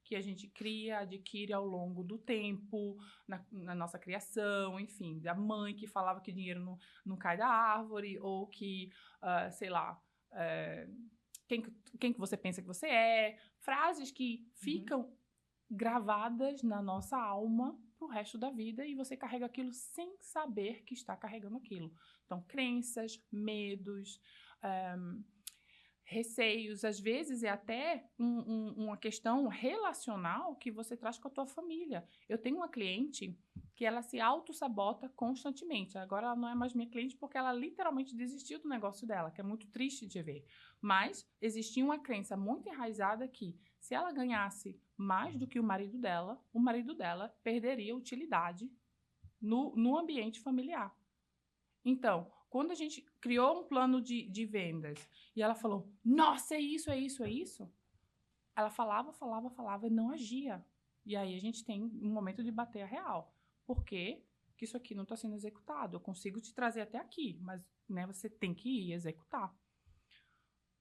que a gente cria, adquire ao longo do tempo, na nossa criação, enfim, da mãe que falava que dinheiro não cai da árvore, ou que, sei lá, quem que você pensa que você é, frases que ficam gravadas na nossa alma pro resto da vida e você carrega aquilo sem saber que está carregando aquilo. Então, crenças, medos, receios, às vezes é até uma questão relacional que você traz com a tua família. Eu tenho uma cliente que ela se auto-sabota constantemente. Agora ela não é mais minha cliente porque ela literalmente desistiu do negócio dela, que é muito triste de ver. Mas existia uma crença muito enraizada que se ela ganhasse mais do que o marido dela perderia utilidade no ambiente familiar. Então, quando a gente criou um plano de vendas e ela falou, nossa, é isso, é isso, é isso, ela falava e não agia. E aí a gente tem um momento de bater a real. Por quê? Porque isso aqui não está sendo executado. Eu consigo te trazer até aqui, mas né, você tem que ir executar.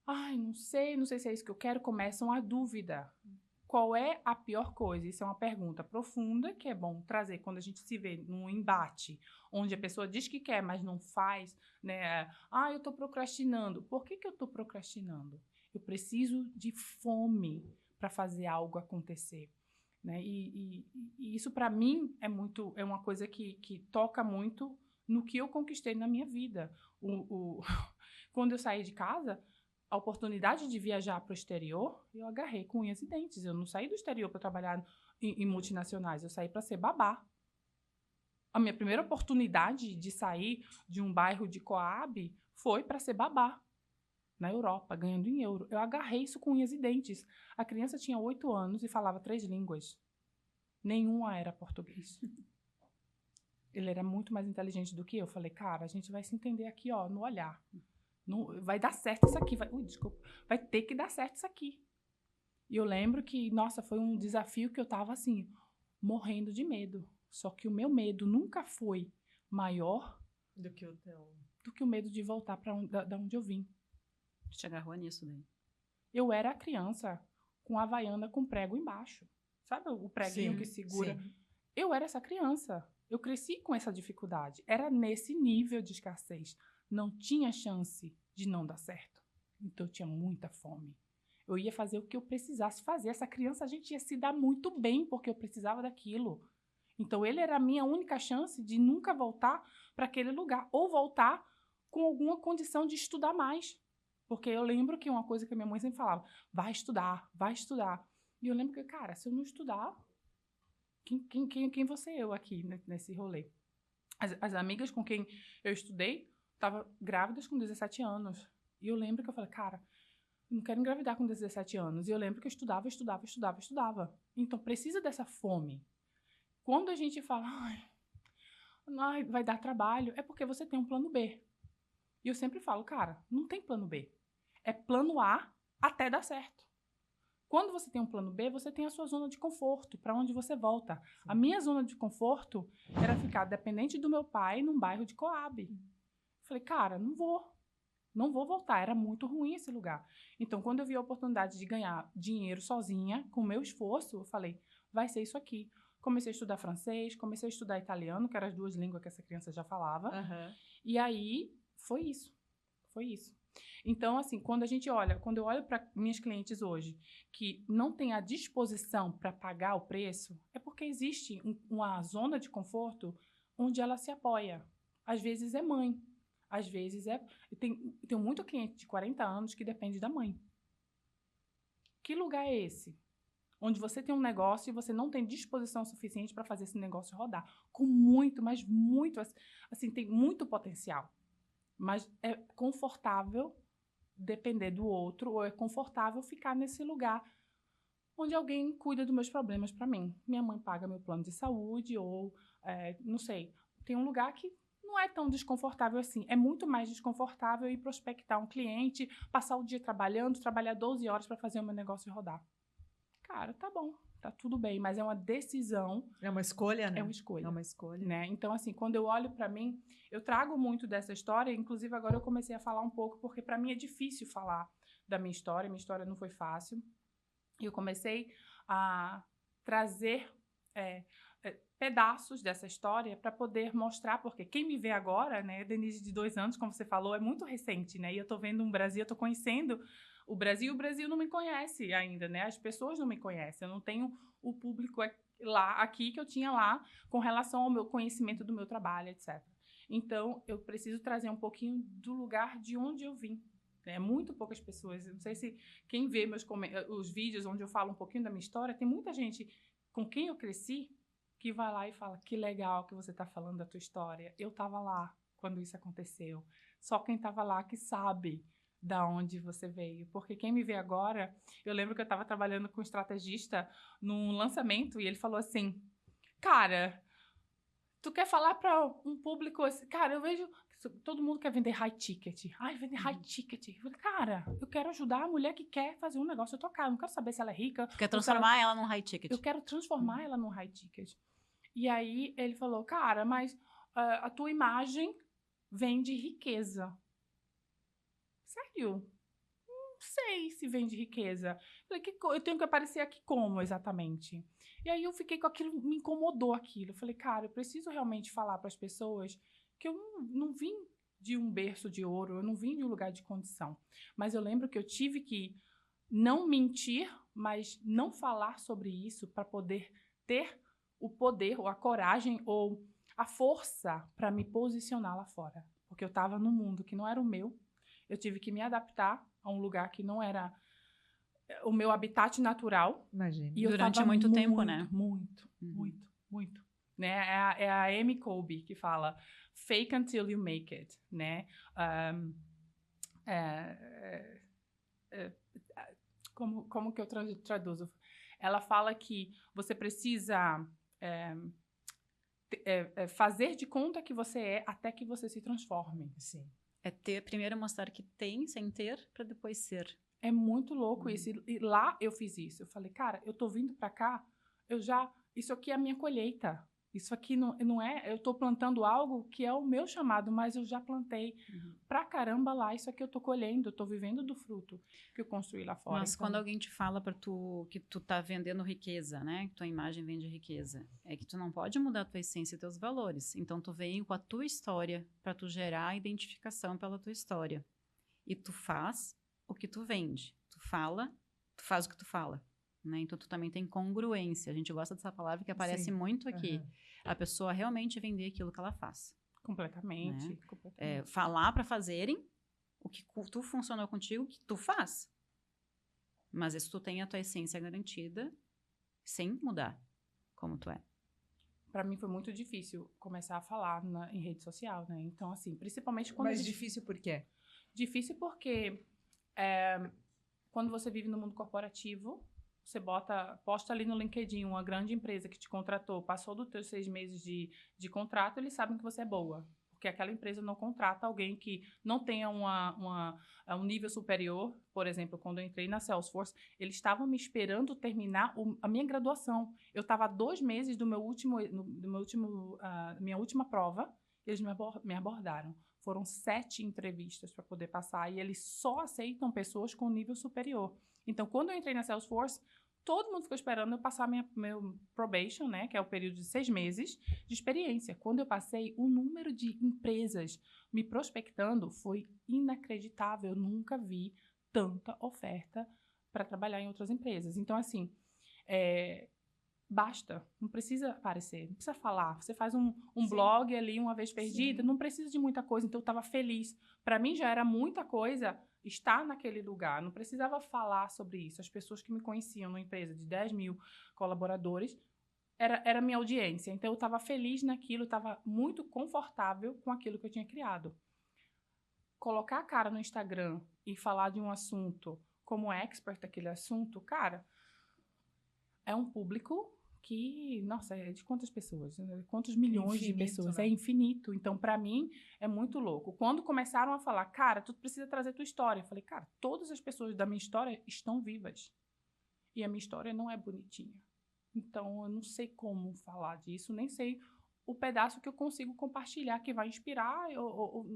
Ai, não sei se é isso que eu quero. Começam a dúvida. Qual é a pior coisa? Isso é uma pergunta profunda que é bom trazer quando a gente se vê num embate, onde a pessoa diz que quer, mas não faz, né? Eu estou procrastinando. Por que eu estou procrastinando? Eu preciso de fome para fazer algo acontecer. Né? E isso, para mim, é uma coisa que toca muito no que eu conquistei na minha vida. Quando eu saí de casa, a oportunidade de viajar para o exterior, eu agarrei com unhas e dentes. Eu não saí do exterior para trabalhar em multinacionais, eu saí para ser babá. A minha primeira oportunidade de sair de um bairro de Coab foi para ser babá, na Europa, ganhando em euro. Eu agarrei isso com unhas e dentes. A criança tinha 8 anos e falava 3 línguas. Nenhuma era português. Ele era muito mais inteligente do que eu. Falei, cara, a gente vai se entender aqui, ó, no olhar. Não, vai dar certo isso aqui. Vai ter que dar certo isso aqui. E eu lembro que, nossa, foi um desafio que eu tava, assim, morrendo de medo. Só que o meu medo nunca foi maior do que o teu... do que o medo de voltar para da onde eu vim. Te agarrou nisso daí. Eu era a criança com a havaiana com prego embaixo. Sabe o preguinho que segura? Sim. Eu era essa criança. Eu cresci com essa dificuldade. Era nesse nível de escassez. Não tinha chance de não dar certo. Então, eu tinha muita fome. Eu ia fazer o que eu precisasse fazer. Essa criança, a gente ia se dar muito bem, porque eu precisava daquilo. Então, ele era a minha única chance de nunca voltar para aquele lugar. Ou voltar com alguma condição de estudar mais. Porque eu lembro que uma coisa que a minha mãe sempre falava, vai estudar, vai estudar. E eu lembro que, cara, se eu não estudar, quem vou ser eu aqui nesse rolê? As amigas com quem eu estudei estavam grávidas com 17 anos. E eu lembro que eu falei, cara, eu não quero engravidar com 17 anos. E eu lembro que eu estudava. Então, precisa dessa fome. Quando a gente fala, ai, vai dar trabalho, é porque você tem um plano B. E eu sempre falo, cara, não tem plano B. É plano A até dar certo. Quando você tem um plano B, você tem a sua zona de conforto, para onde você volta. Sim. A minha zona de conforto era ficar dependente do meu pai num bairro de Coab. Falei, cara, não vou voltar. Era muito ruim esse lugar. Então, quando eu vi a oportunidade de ganhar dinheiro sozinha, com o meu esforço, eu falei, vai ser isso aqui. Comecei a estudar francês, comecei a estudar italiano, que eram as 2 línguas que essa criança já falava. Uhum. E aí, foi isso. Então, assim, quando eu olho para minhas clientes hoje que não têm a disposição para pagar o preço, é porque existe uma zona de conforto onde ela se apoia. Às vezes é mãe, às vezes é... Tenho muito cliente de 40 anos que depende da mãe. Que lugar é esse? Onde você tem um negócio e você não tem disposição suficiente para fazer esse negócio rodar. Com muito, mas muito, assim, tem muito potencial. Mas é confortável depender do outro, ou é confortável ficar nesse lugar onde alguém cuida dos meus problemas para mim. Minha mãe paga meu plano de saúde, ou, não sei, tem um lugar que não é tão desconfortável assim. É muito mais desconfortável ir prospectar um cliente, passar o dia trabalhando, trabalhar 12 horas para fazer o meu negócio rodar. Cara, tá bom, tá tudo bem, mas é uma decisão. É uma escolha, né? É uma escolha. É uma escolha. Né? Então, assim, quando eu olho para mim, eu trago muito dessa história, inclusive agora eu comecei a falar um pouco, porque para mim é difícil falar da minha história não foi fácil. E eu comecei a trazer pedaços dessa história para poder mostrar, porque quem me vê agora, né, Denise de 2 anos, como você falou, é muito recente, né? E eu tô vendo um Brasil, eu tô conhecendo o Brasil não me conhece ainda, né? As pessoas não me conhecem, eu não tenho o público aqui que eu tinha lá com relação ao meu conhecimento do meu trabalho, etc. Então, eu preciso trazer um pouquinho do lugar de onde eu vim. Né? Muito poucas pessoas, não sei se quem vê os vídeos onde eu falo um pouquinho da minha história, tem muita gente com quem eu cresci que vai lá e fala, que legal que você está falando da tua história. Eu estava lá quando isso aconteceu. Só quem estava lá que sabe da onde você veio. Porque quem me vê agora... Eu lembro que eu estava trabalhando com um estrategista num lançamento e ele falou assim, cara, tu quer falar para um público... Cara, eu vejo... Todo mundo quer vender high ticket. Ai, vender high ticket. Eu falei, cara, eu quero ajudar a mulher que quer fazer um negócio tocar. Eu não quero saber se ela é rica. Tu quer transformar ela num high ticket. Eu quero transformar ela num high ticket. E aí ele falou, cara, mas a tua imagem vende riqueza. Sério? Não sei se vende riqueza. Eu falei, eu tenho que aparecer aqui como exatamente? E aí eu fiquei com aquilo, me incomodou aquilo. Eu falei, cara, eu preciso realmente falar para as pessoas que eu não vim de um berço de ouro, eu não vim de um lugar de condição. Mas eu lembro que eu tive que não mentir, mas não falar sobre isso para poder ter o poder, ou a coragem, ou a força para me posicionar lá fora. Porque eu estava num mundo que não era o meu. Eu tive que me adaptar a um lugar que não era o meu habitat natural. Imagina. E durante muito tempo, né? Muito. Né? É a Amy Cobey que fala fake until you make it, né? Como que eu traduzo? Ela fala que você precisa fazer de conta que você é até que você se transforme. Sim. É primeiro mostrar que tem, sem ter, para depois ser. É muito louco isso. E lá eu fiz isso. Eu falei, cara, eu tô vindo pra cá, isso aqui é a minha colheita. Isso aqui não é... Eu estou plantando algo que é o meu chamado, mas eu já plantei pra caramba lá. Isso aqui eu estou colhendo, eu estou vivendo do fruto que eu construí lá fora. Mas quando alguém te fala para tu que tu tá vendendo riqueza, né? Que tua imagem vende riqueza, é que tu não pode mudar a tua essência e teus valores. Então tu vem com a tua história para tu gerar identificação pela tua história. E tu faz o que tu vende. Tu faz o que tu fala. Né? Então, tu também tem congruência. A gente gosta dessa palavra que aparece muito aqui. A pessoa realmente vender aquilo que ela faz. Completamente. Né? Falar para fazerem o que tu funcionou contigo, que tu faz. Mas isso tu tem a tua essência garantida sem mudar como tu é. Para mim foi muito difícil começar a falar em rede social, né? Então, assim, principalmente quando... Mas difícil por quê? Difícil porque quando você vive no mundo corporativo... Você posta ali no LinkedIn uma grande empresa que te contratou, passou dos teus 6 meses de contrato, eles sabem que você é boa. Porque aquela empresa não contrata alguém que não tenha um nível superior. Por exemplo, quando eu entrei na Salesforce, eles estavam me esperando terminar a minha graduação. Eu estava há 2 meses do minha última prova, e eles me abordaram. Foram 7 entrevistas para poder passar, e eles só aceitam pessoas com nível superior. Então, quando eu entrei na Salesforce, todo mundo ficou esperando eu passar meu probation, né, que é o período de 6 meses de experiência. Quando eu passei, o número de empresas me prospectando foi inacreditável. Eu nunca vi tanta oferta para trabalhar em outras empresas. Então, assim, basta, não precisa aparecer, não precisa falar. Você faz um blog ali uma vez perdida, não precisa de muita coisa. Então, eu estava feliz. Para mim, já era muita coisa estar naquele lugar. Não precisava falar sobre isso. As pessoas que me conheciam numa empresa de 10 mil colaboradores, era minha audiência. Então, eu estava feliz naquilo, estava muito confortável com aquilo que eu tinha criado. Colocar a cara no Instagram e falar de um assunto como expert daquele assunto, cara, é um público que, nossa, é de quantas pessoas? Quantos milhões de pessoas? Né? É infinito. Então, para mim, é muito louco. Quando começaram a falar, cara, tu precisa trazer tua história. Eu falei, cara, todas as pessoas da minha história estão vivas. E a minha história não é bonitinha. Então, eu não sei como falar disso, nem sei o pedaço que eu consigo compartilhar, que vai inspirar,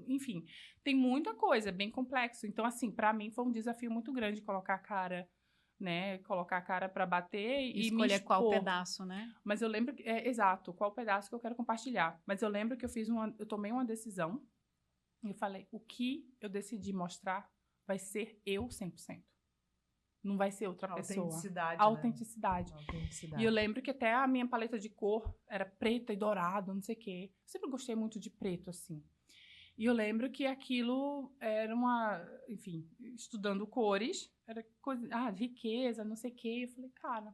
enfim. Tem muita coisa, bem complexo. Então, assim, para mim foi um desafio muito grande colocar a cara, né, colocar a cara para bater e escolher qual pedaço, né? Mas eu lembro, exato, qual pedaço que eu quero compartilhar. Mas eu lembro que eu tomei uma decisão e eu falei, o que eu decidi mostrar vai ser eu 100%. Não vai ser outra pessoa. Autenticidade. E eu lembro que até a minha paleta de cor era preta e dourado, não sei o quê. Eu sempre gostei muito de preto, assim. E eu lembro que aquilo era enfim, estudando cores, era coisa, riqueza, não sei o quê. Eu falei, cara,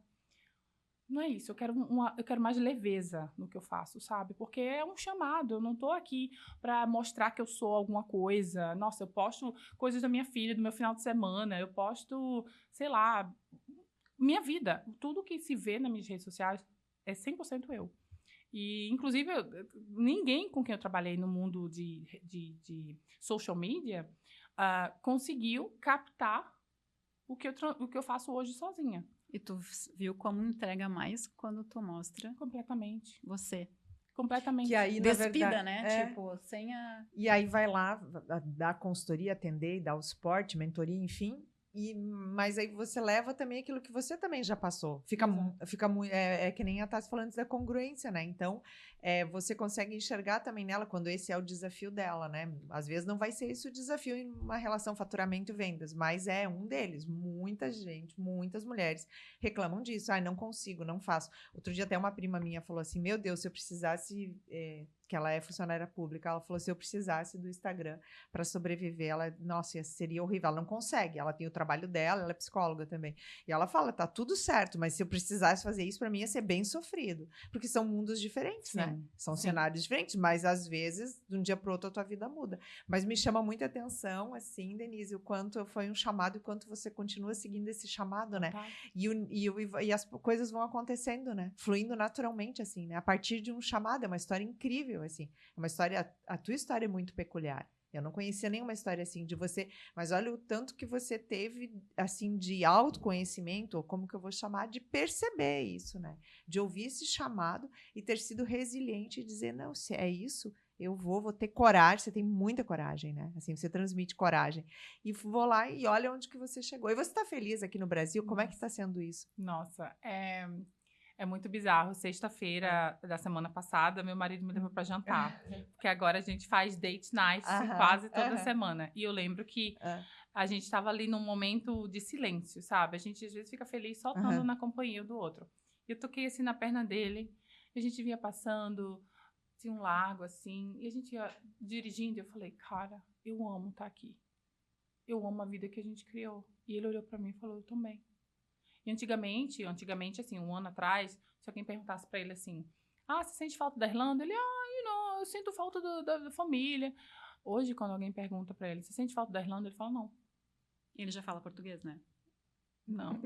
não é isso, eu quero mais leveza no que eu faço, sabe? Porque é um chamado, eu não tô aqui para mostrar que eu sou alguma coisa. Nossa, eu posto coisas da minha filha, do meu final de semana, eu posto, sei lá, minha vida. Tudo que se vê nas minhas redes sociais é 100% eu. E, inclusive, ninguém com quem eu trabalhei no mundo de social media conseguiu captar o que eu faço hoje sozinha. E tu viu como entrega mais quando tu mostra completamente você. Completamente. Que aí, despida, verdade, né? Tipo, sem a... E aí vai lá, dar consultoria, atender, dar o suporte, mentoria, enfim... Mas aí você leva também aquilo que você também já passou. Fica que nem a Tassi falando da congruência, né? Então, você consegue enxergar também nela quando esse é o desafio dela, né? Às vezes não vai ser esse o desafio em uma relação faturamento e vendas, mas é um deles. Muita gente, muitas mulheres reclamam disso. Não consigo, não faço. Outro dia até uma prima minha falou assim, meu Deus, se eu precisasse... que ela é funcionária pública, ela falou, se eu precisasse do Instagram para sobreviver, nossa, seria horrível, ela não consegue, ela tem o trabalho dela, ela é psicóloga também, e ela fala, tá tudo certo, mas se eu precisasse fazer isso, para mim ia ser bem sofrido, porque são mundos diferentes, né? São cenários diferentes, mas às vezes, de um dia para o outro, a tua vida muda. Mas me chama muita atenção, assim, Denise, o quanto foi um chamado e o quanto você continua seguindo esse chamado, né? E as coisas vão acontecendo, né? Fluindo naturalmente, assim, né? A partir de um chamado, é uma história incrível, assim, uma história, a tua história é muito peculiar, Eu não conhecia nenhuma história assim de você, mas olha o tanto que você teve, assim, de autoconhecimento, ou como que eu vou chamar, de perceber isso, né? De ouvir esse chamado e ter sido resiliente e dizer, não, se é isso, eu vou ter coragem. Você tem muita coragem, né? Assim, você transmite coragem. E vou lá e olha onde que você chegou. E você está feliz aqui no Brasil? Como é que está sendo isso? Nossa, é muito bizarro. Sexta-feira da semana passada, meu marido me levou para jantar. Porque agora a gente faz date night quase toda semana. E eu lembro que a gente estava ali num momento de silêncio, sabe? A gente às vezes fica feliz só estando na companhia do outro. Eu toquei assim na perna dele, e a gente vinha passando, tinha um lago assim, e a gente ia dirigindo, e eu falei, cara, eu amo estar aqui. Eu amo a vida que a gente criou. E ele olhou para mim e falou, eu também. E antigamente, assim, um ano atrás, se alguém perguntasse pra ele assim, você sente falta da Irlanda? Ele, não, eu sinto falta da família. Hoje, quando alguém pergunta pra ele, você sente falta da Irlanda? Ele fala, não. Ele já fala português, né? Não.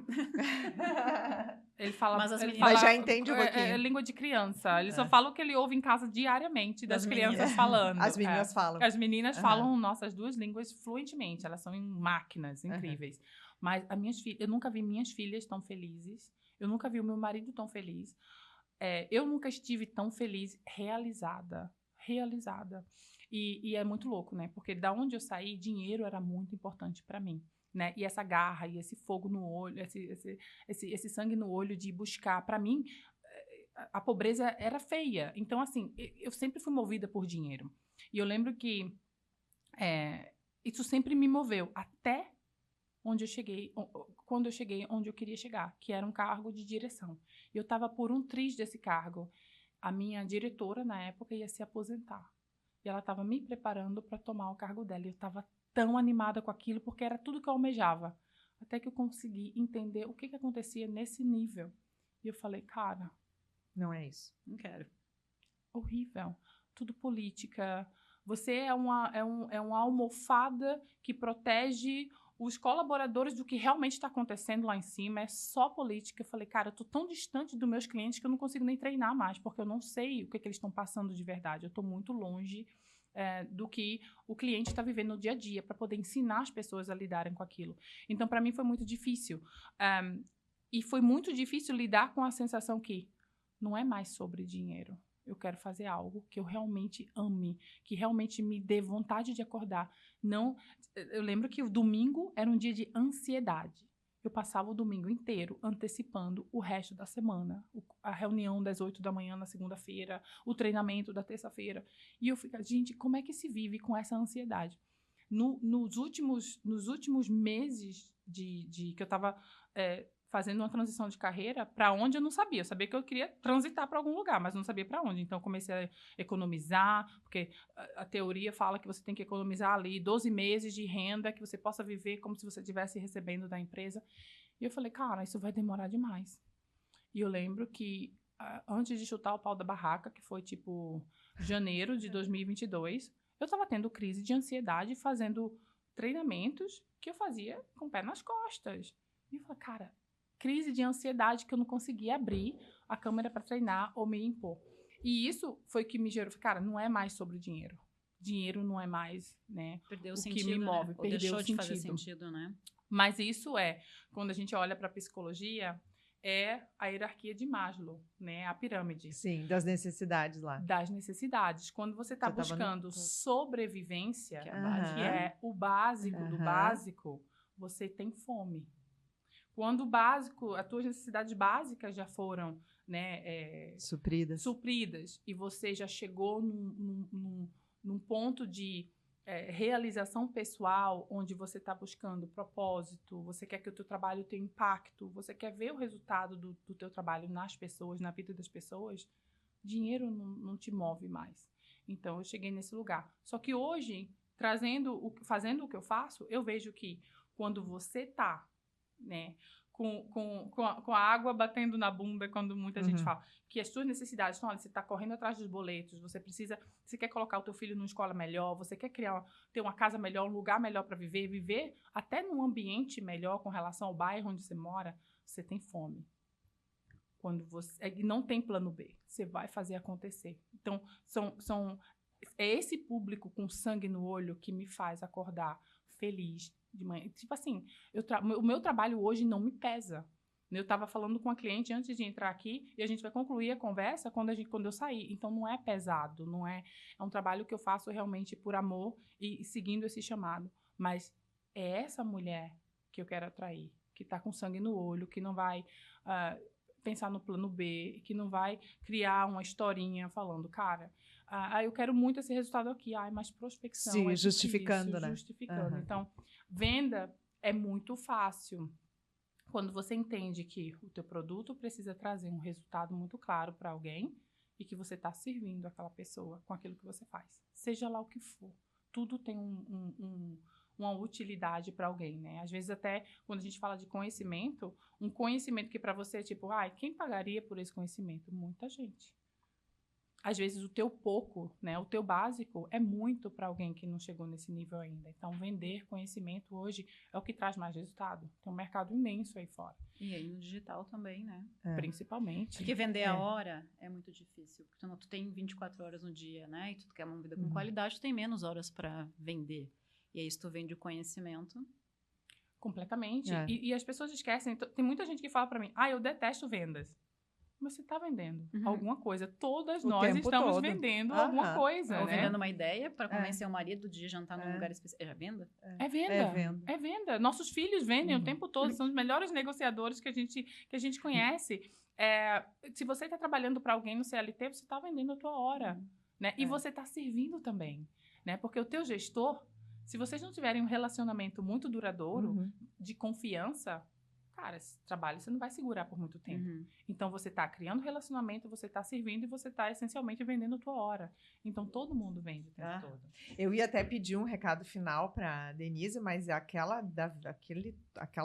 Ele fala... Mas já entende um pouquinho. É língua de criança. Ele só fala o que ele ouve em casa diariamente das crianças falando. As meninas falam. As meninas falam nossas duas línguas fluentemente. Elas são máquinas incríveis. Mas eu nunca vi minhas filhas tão felizes. Eu nunca vi o meu marido tão feliz. Eu nunca estive tão feliz, realizada. E é muito louco, né? Porque da onde eu saí, dinheiro era muito importante para mim. Né? E essa garra, e esse fogo no olho, esse sangue no olho de buscar. Para mim, a pobreza era feia. Então, assim, eu sempre fui movida por dinheiro. E eu lembro que isso sempre me moveu, até onde eu cheguei, quando eu cheguei onde eu queria chegar, que era um cargo de direção. Eu estava por um triz desse cargo. A minha diretora, na época, ia se aposentar. E ela estava me preparando para tomar o cargo dela. E eu estava tão animada com aquilo, porque era tudo que eu almejava. Até que eu consegui entender o que acontecia nesse nível. E eu falei, cara... Não é isso. Não quero. Horrível. Tudo política. Você é uma almofada que protege os colaboradores do que realmente está acontecendo lá em cima. É só política. Eu falei, cara, eu tô tão distante dos meus clientes que eu não consigo nem treinar mais, porque eu não sei o que eles estão passando de verdade. Eu tô muito longe do que o cliente está vivendo no dia a dia, para poder ensinar as pessoas a lidarem com aquilo. Então, para mim, foi muito difícil. E foi muito difícil lidar com a sensação que não é mais sobre dinheiro. Eu quero fazer algo que eu realmente ame, que realmente me dê vontade de acordar. Não, eu lembro que o domingo era um dia de ansiedade. Eu passava o domingo inteiro antecipando o resto da semana. A reunião das 8 da manhã na segunda-feira, o treinamento da terça-feira. E eu ficava, gente, como é que se vive com essa ansiedade? Nos últimos meses que eu estava fazendo uma transição de carreira, para onde eu não sabia. Eu sabia que eu queria transitar para algum lugar, mas não sabia para onde. Então, eu comecei a economizar, porque a teoria fala que você tem que economizar ali 12 meses de renda que você possa viver como se você estivesse recebendo da empresa. E eu falei, cara, isso vai demorar demais. E eu lembro que, antes de chutar o pau da barraca, que foi, tipo, janeiro de 2022, eu estava tendo crise de ansiedade, fazendo treinamentos que eu fazia com o pé nas costas. E eu falei, cara, crise de ansiedade que eu não conseguia abrir a câmera para treinar ou me impor. E isso foi o que me gerou. Cara, não é mais sobre dinheiro. Dinheiro não é mais, né, Perdeu o que sentido, me move. né? Ou Perdeu deixou o de fazer sentido. sentido, né? Mas isso quando a gente olha para a psicologia, é a hierarquia de Maslow, né? A pirâmide. Sim, das necessidades lá. Das necessidades. Quando você está buscando sobrevivência, que é o básico do básico, você tem fome. Quando o básico, as tuas necessidades básicas já foram, né, supridas e você já chegou num ponto de realização pessoal, onde você está buscando propósito, você quer que o teu trabalho tenha impacto, você quer ver o resultado do teu trabalho nas pessoas, na vida das pessoas, dinheiro não te move mais. Então, eu cheguei nesse lugar. Só que hoje, fazendo o que eu faço, eu vejo que quando você está, né, com a água batendo na bunda, quando muita gente fala que as suas necessidades estão ali, você está correndo atrás dos boletos, você quer colocar o teu filho numa escola melhor, você quer ter uma casa melhor, um lugar melhor para viver até num ambiente melhor com relação ao bairro onde você mora, você tem fome. Quando você não tem plano B, você vai fazer acontecer. Então, é esse público com sangue no olho que me faz acordar feliz de manhã. Tipo assim, o meu trabalho hoje não me pesa. Eu estava falando com a cliente antes de entrar aqui e a gente vai concluir a conversa quando eu sair. Então, não é pesado, não é... É um trabalho que eu faço realmente por amor e seguindo esse chamado. Mas é essa mulher que eu quero atrair, que está com sangue no olho, que não vai pensar no plano B, que não vai criar uma historinha falando, cara, eu quero muito esse resultado aqui. Mas prospecção Sim, é justificando, difícil, né? justificando. Então, venda é muito fácil. Quando você entende que o teu produto precisa trazer um resultado muito claro para alguém e que você está servindo aquela pessoa com aquilo que você faz. Seja lá o que for. Tudo tem uma utilidade para alguém, né? Às vezes até quando a gente fala de conhecimento, um conhecimento que para você é tipo, quem pagaria por esse conhecimento? Muita gente. Às vezes o teu pouco, né, o teu básico é muito para alguém que não chegou nesse nível ainda. Então, vender conhecimento hoje é o que traz mais resultado. Tem um mercado imenso aí fora. E aí no digital também, né? Principalmente. Porque vender a hora é muito difícil. Porque tu tem 24 horas no dia, né? E tu quer uma vida com qualidade, tu tem menos horas para vender. E aí, se tu vende o conhecimento... Completamente. E as pessoas esquecem. Tem muita gente que fala para mim, eu detesto vendas. Mas você está vendendo alguma coisa. Todas nós estamos vendendo alguma coisa, Ou né? vendendo uma ideia para convencer o marido de jantar num lugar específico. É venda? É venda. É venda. Nossos filhos vendem o tempo todo. São os melhores negociadores que a gente conhece. Se você está trabalhando para alguém no CLT, você está vendendo a tua hora. Né? E você está servindo também. Né? Porque o teu gestor, se vocês não tiverem um relacionamento muito duradouro, de confiança... Cara, esse trabalho você não vai segurar por muito tempo. Então, você está criando relacionamento, você está servindo e você está, essencialmente, vendendo a tua hora. Então, todo mundo vende o tempo todo. Eu ia até pedir um recado final para a Denise, mas aquela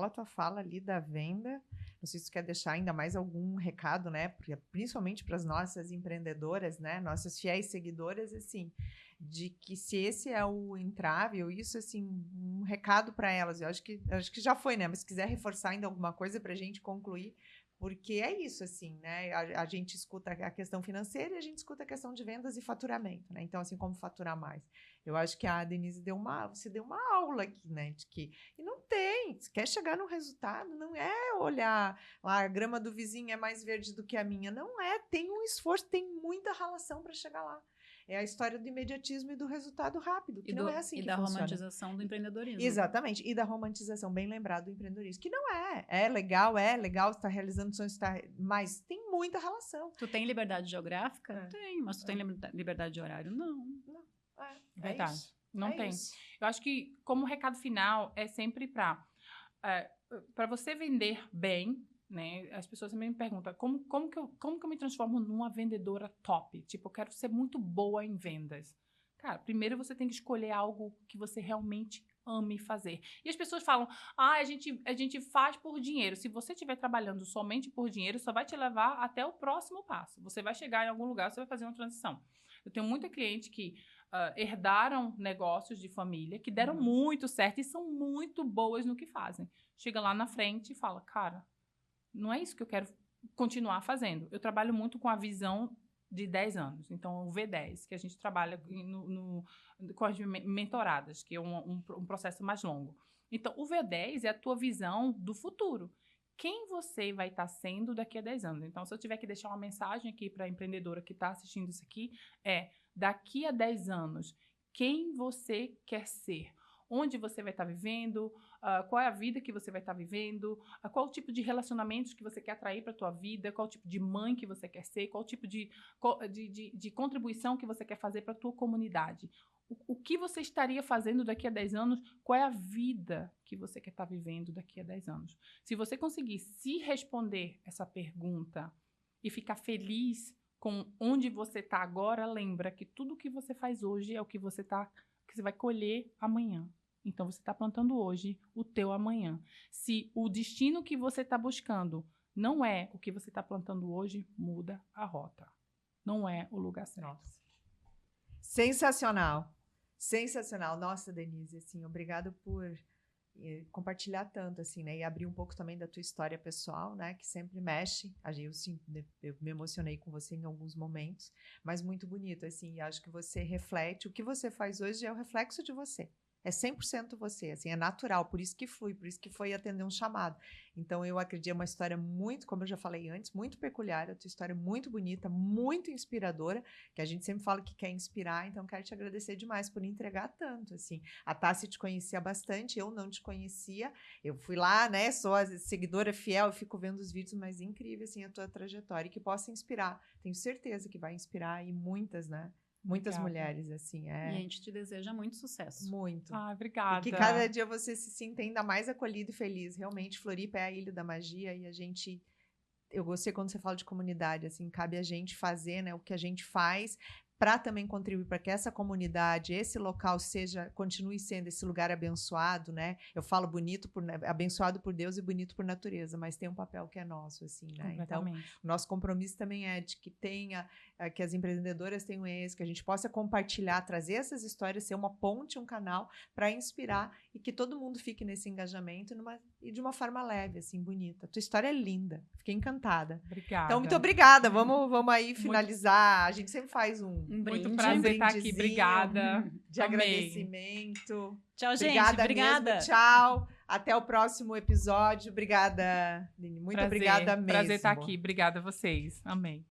tua fala ali da venda, não sei se você quer deixar ainda mais algum recado, né? Porque, principalmente para as nossas empreendedoras, né? Nossas fiéis seguidoras, assim... de que se esse é o entrave, ou isso, assim, um recado para elas. Eu acho que já foi, né? Mas se quiser reforçar ainda alguma coisa para a gente concluir, porque é isso, assim, né? A gente escuta a questão financeira e a gente escuta a questão de vendas e faturamento, né? Então, assim, como faturar mais? Eu acho que a Denise você deu uma aula aqui, né? De que, e não tem, se quer chegar no resultado, não é olhar a grama do vizinho é mais verde do que a minha, não é, tem um esforço, tem muita ralação para chegar lá. É a história do imediatismo e do resultado rápido, que não é assim que funciona. E da romantização do empreendedorismo. Exatamente, e da romantização, bem lembrado, do empreendedorismo, que não é. É legal, você está realizando sonhos, mas tem muita relação. Tu tem liberdade geográfica? Tem, mas tu tem liberdade de horário? Não. Verdade. Isso. Não tem. Isso. Eu acho que, como recado final, é sempre para você vender bem, né? As pessoas também me perguntam como que eu me transformo numa vendedora top? Tipo, eu quero ser muito boa em vendas. Cara, primeiro você tem que escolher algo que você realmente ame fazer. E as pessoas falam, a gente faz por dinheiro. Se você estiver trabalhando somente por dinheiro, só vai te levar até o próximo passo. Você vai chegar em algum lugar, você vai fazer uma transição. Eu tenho muita cliente que herdaram negócios de família, que deram muito certo e são muito boas no que fazem. Chega lá na frente e fala, cara, não é isso que eu quero continuar fazendo. Eu trabalho muito com a visão de 10 anos. Então, o V10, que a gente trabalha com as mentoradas, que é um processo mais longo. Então, o V10 é a tua visão do futuro. Quem você vai estar sendo daqui a 10 anos? Então, se eu tiver que deixar uma mensagem aqui para a empreendedora que está assistindo isso aqui, daqui a 10 anos, quem você quer ser? Onde você vai estar vivendo, qual é a vida que você vai estar vivendo, qual o tipo de relacionamentos que você quer atrair para a tua vida, qual o tipo de mãe que você quer ser, qual o tipo de contribuição que você quer fazer para a tua comunidade. O que você estaria fazendo daqui a 10 anos, qual é a vida que você quer estar vivendo daqui a 10 anos. Se você conseguir se responder essa pergunta e ficar feliz com onde você está agora, lembra que tudo que você faz hoje é o que você vai colher amanhã. Então, você está plantando hoje o teu amanhã. Se o destino que você está buscando não é o que você está plantando hoje, muda a rota. Não é o lugar certo. Nossa. Sensacional. Sensacional. Nossa, Denise, assim, obrigado por compartilhar tanto, assim, né? E abrir um pouco também da tua história pessoal, né? Que sempre mexe. Eu me emocionei com você em alguns momentos, mas muito bonito, assim. E acho que você reflete. O que você faz hoje é o reflexo de você. É 100% você, assim, é natural, por isso que flui, por isso que foi atender um chamado. Então, eu acredito, é uma história muito, como eu já falei antes, muito peculiar, a tua história é muito bonita, muito inspiradora, que a gente sempre fala que quer inspirar, então quero te agradecer demais por entregar tanto, assim. A Tássia te conhecia bastante, eu não te conhecia, eu fui lá, né, sou a seguidora fiel, eu fico vendo os vídeos, mas incrível, assim, a tua trajetória, e que possa inspirar, tenho certeza que vai inspirar, e muitas, né? Muitas mulheres, assim, E a gente te deseja muito sucesso. Muito. Obrigada. E que cada dia você se sinta ainda mais acolhido e feliz. Realmente, Floripa é a ilha da magia e a gente... Eu gostei quando você fala de comunidade, assim, cabe a gente fazer, né, o que a gente faz para também contribuir para que essa comunidade, esse local continue sendo esse lugar abençoado, né? Eu falo abençoado por Deus e bonito por natureza, mas tem um papel que é nosso, assim, né? Então, o nosso compromisso também é de que que as empreendedoras tenham esse, que a gente possa compartilhar, trazer essas histórias, ser uma ponte, um canal para inspirar e que todo mundo fique nesse engajamento e de uma forma leve, assim, bonita. Tua história é linda, fiquei encantada. Obrigada. Então, muito obrigada. Vamos aí finalizar. A gente sempre faz muito prazer estar aqui. Obrigada. De agradecimento. Tchau, gente. Obrigada. Mesmo. Tchau. Até o próximo episódio. Obrigada, Lini. Muito obrigada mesmo. Prazer estar aqui. Obrigada a vocês. Amém.